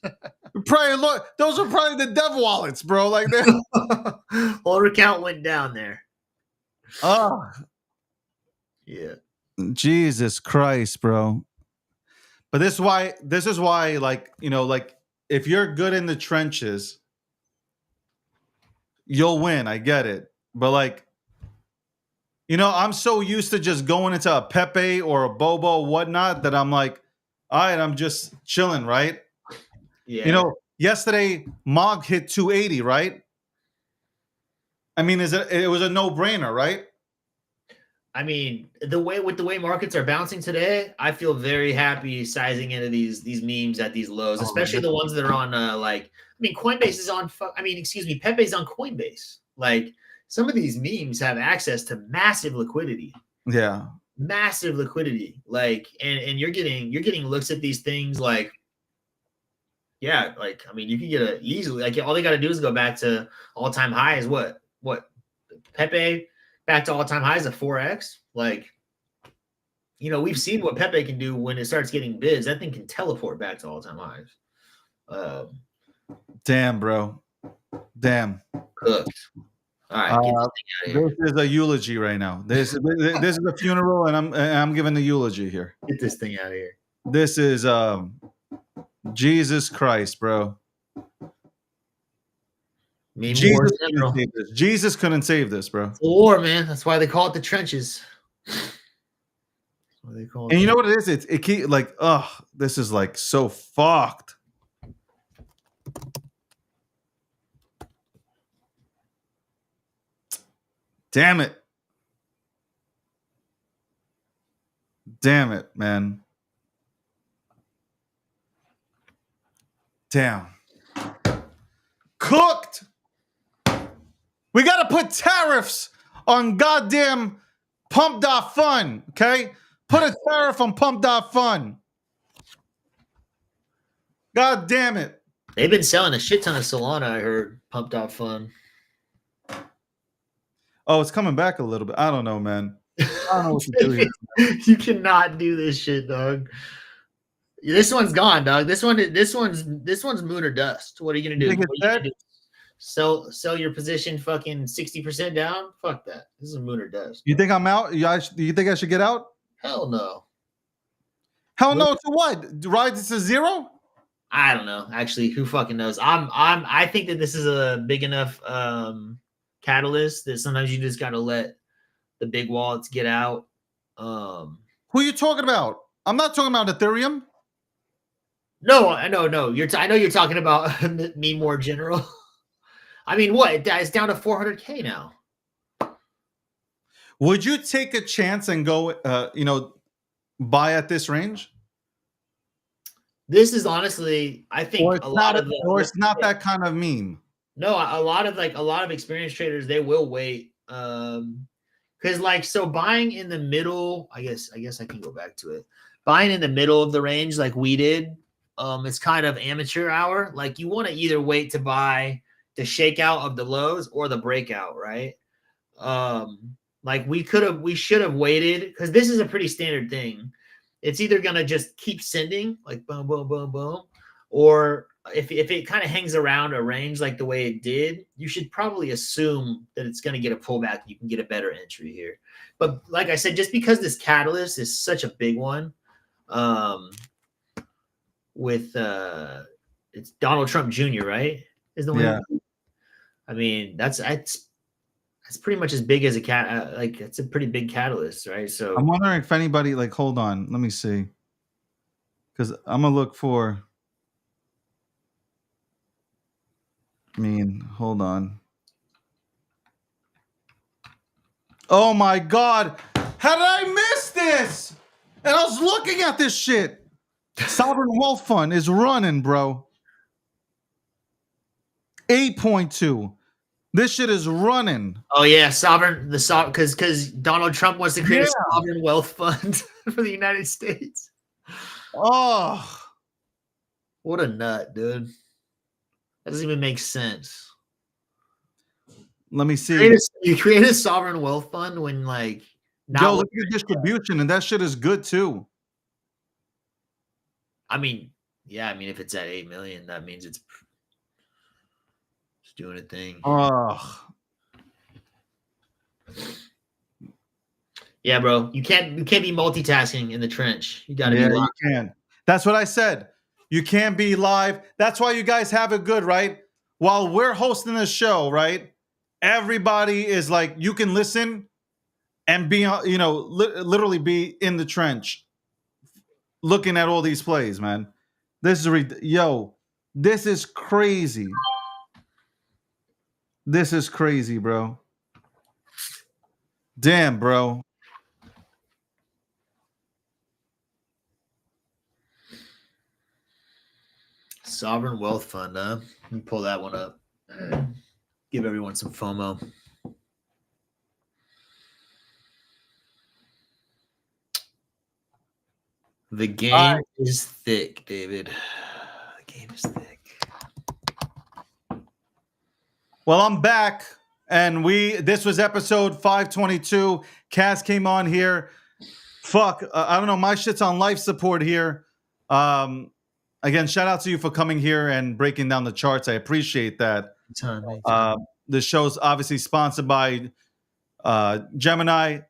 Probably look, those are probably the dev wallets, bro. Like that. Holder count went down there. Oh, Yeah. Jesus Christ, bro. But this is why, like, you know, like if you're good in the trenches, you'll win. I get it. But like, you know, I'm so used to just going into a Pepe or a Bobo or whatnot that I'm like, all right, I'm just chilling, right? Yeah. You know, yesterday Mog hit 280, right? I mean, it was a no-brainer, right? I mean, the way markets are bouncing today, I feel very happy sizing into these memes at these lows, especially the ones that are on Coinbase is on. Pepe's on Coinbase. Like some of these memes have access to massive liquidity. Yeah, massive liquidity. Like, and you're getting looks at these things like, yeah, like I mean, you can get easily like all they got to do is go back to all-time highs. What Pepe. Back to all-time highs of 4x. Like, you know, we've seen what Pepe can do when it starts getting bids. That thing can teleport back to all-time highs. Damn, bro. Damn. Cooked. All right, get this thing out of here. This is a eulogy right now. This is a funeral, and I'm giving the eulogy here. Get this thing out of here. This is Jesus Christ, bro. Me more Jesus general. couldn't save this. Jesus couldn't save this, bro. It's a war, man. That's why they call it the trenches. That's why they call it And you that. know what it is? It keep like, this is like so fucked. Damn it. Damn it, man. Damn. Cooked. We got to put tariffs on goddamn Pump.Fun, okay? Put a tariff on Pump.Fun. God damn it. They've been selling a shit ton of Solana, I heard. Pump.Fun. Oh, it's coming back a little bit. I don't know, man. I don't know what to do here. You cannot do this shit, dog. This one's gone, dog. This one's moon or dust. What are you gonna do? You think it's What are you gonna dead? do? Sell your position fucking 60% down? Fuck that. This is moon or dust. You think I'm out? You think I should get out? Hell no. Hell no to what? Ride this to zero? I don't know. Actually, who fucking knows? I think that this is a big enough catalyst that sometimes you just gotta let the big wallets get out. Who are you talking about? I'm not talking about Ethereum. No, I know, no. I know you're talking about me more general. I mean, what? It's down to 400K now. Would you take a chance and go, buy at this range? This is honestly, I think Or it's a lot of it's not that kind of meme. No, a lot of experienced traders, they will wait. Because so buying in the middle, I guess I can go back to it. Buying in the middle of the range like we did, it's kind of amateur hour. Like you want to either wait to buy the shakeout of the lows or the breakout, right? Like we should have waited because this is a pretty standard thing. It's either gonna just keep sending like boom, boom, boom, boom, or if it kind of hangs around a range like the way it did, you should probably assume that it's gonna get a pullback. You can get a better entry here. But like I said, just because this catalyst is such a big one, with it's Donald Trump Jr., right? Is the one? Yeah. I mean, that's pretty much as big as a it's a pretty big catalyst, right? So I'm wondering if anybody hold on, let me see. Because I'm gonna look for hold on. Oh my god. How did I miss this? And I was looking at this shit. Sovereign Wealth Fund is running, bro. 8.2. This shit is running. oh yeah, because Donald Trump wants to create a sovereign wealth fund for the United States. Oh, What a nut, dude. That doesn't even make sense. let me see. You create a sovereign wealth fund when Joe, look at distribution, and that shit is good too. I mean, yeah, if it's at 8 million, that means it's doing a thing. Oh, Yeah, bro. You can't be multitasking in the trench. You gotta yeah, be you live. can. That's what I said. You can't be live. That's why you guys have it good, right? While we're hosting the show, right? Everybody is you can listen and be, literally be in the trench looking at all these plays, man. This is this is crazy. This is crazy, bro. Damn, bro. Sovereign wealth fund, huh? Let me pull that one up. Give everyone some FOMO. The game is thick, David. The game is thick. Well, I'm back, and this was episode 522. Cass came on here. Fuck, I don't know. My shit's on life support here. Again, shout out to you for coming here and breaking down the charts. I appreciate that. The show's obviously sponsored by Gemini.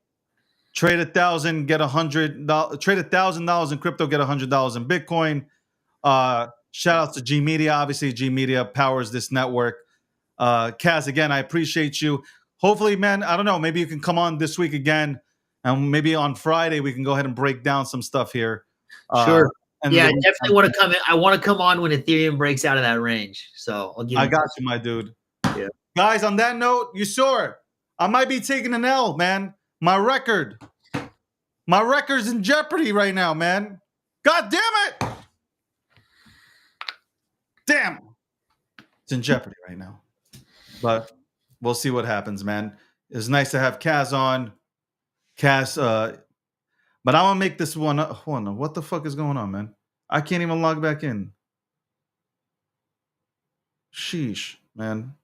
Trade $1,000, get $100. Trade $1,000 in crypto, get $100 in Bitcoin. Shout out to G Media. Obviously, G Media powers this network. Kaz, again, I appreciate you. Hopefully, man, I don't know, maybe you can come on this week again, and maybe on Friday we can go ahead and break down some stuff here. Sure. And Yeah, I the- definitely want to come in. I want to come on when Ethereum breaks out of that range. So I'll give I you got you, my dude. Yeah. Guys, on that note, you saw it. I might be taking an L, man. My record's in jeopardy right now, man. God damn it! Damn. It's in jeopardy right now. But we'll see what happens, man. It's nice to have Kaz on. Kaz, but I'm gonna make this one. Hold on, what the fuck is going on, man? I can't even log back in. Sheesh, man.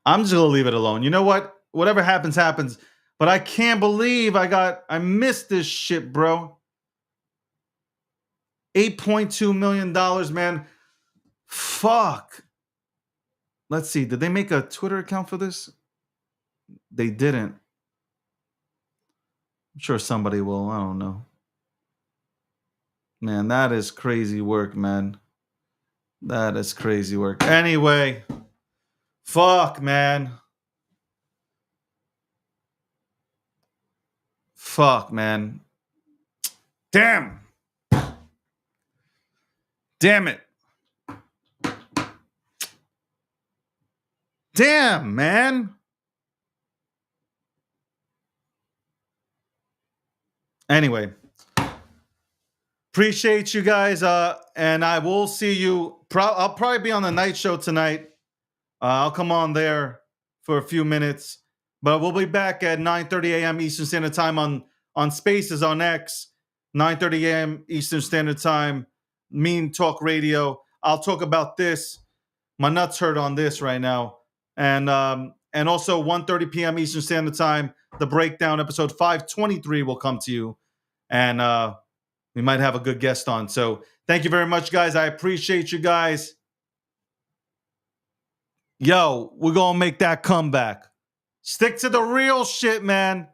I'm just gonna leave it alone. You know what? Whatever happens, happens. But I can't believe I missed this shit, bro. $8.2 million, man. Fuck. Let's see. Did they make a Twitter account for this? They didn't. I'm sure somebody will. I don't know. Man, that is crazy work, man. That is crazy work. Anyway, fuck, man. Fuck, man. Damn. Damn it. Damn, man. Anyway, appreciate you guys. And I will see you. I'll probably be on the night show tonight. I'll come on there for a few minutes, but we'll be back at 9:30 a.m. Eastern Standard Time on Spaces on X. 9:30 a.m. Eastern Standard Time. Meme Talk Radio. I'll talk about this. My nuts hurt on this right now, and also 1:30 p.m. Eastern Standard Time. The breakdown episode 523 will come to you, and we might have a good guest on. So thank you very much, guys. I appreciate you guys. Yo, we're gonna make that comeback. Stick to the real shit, man.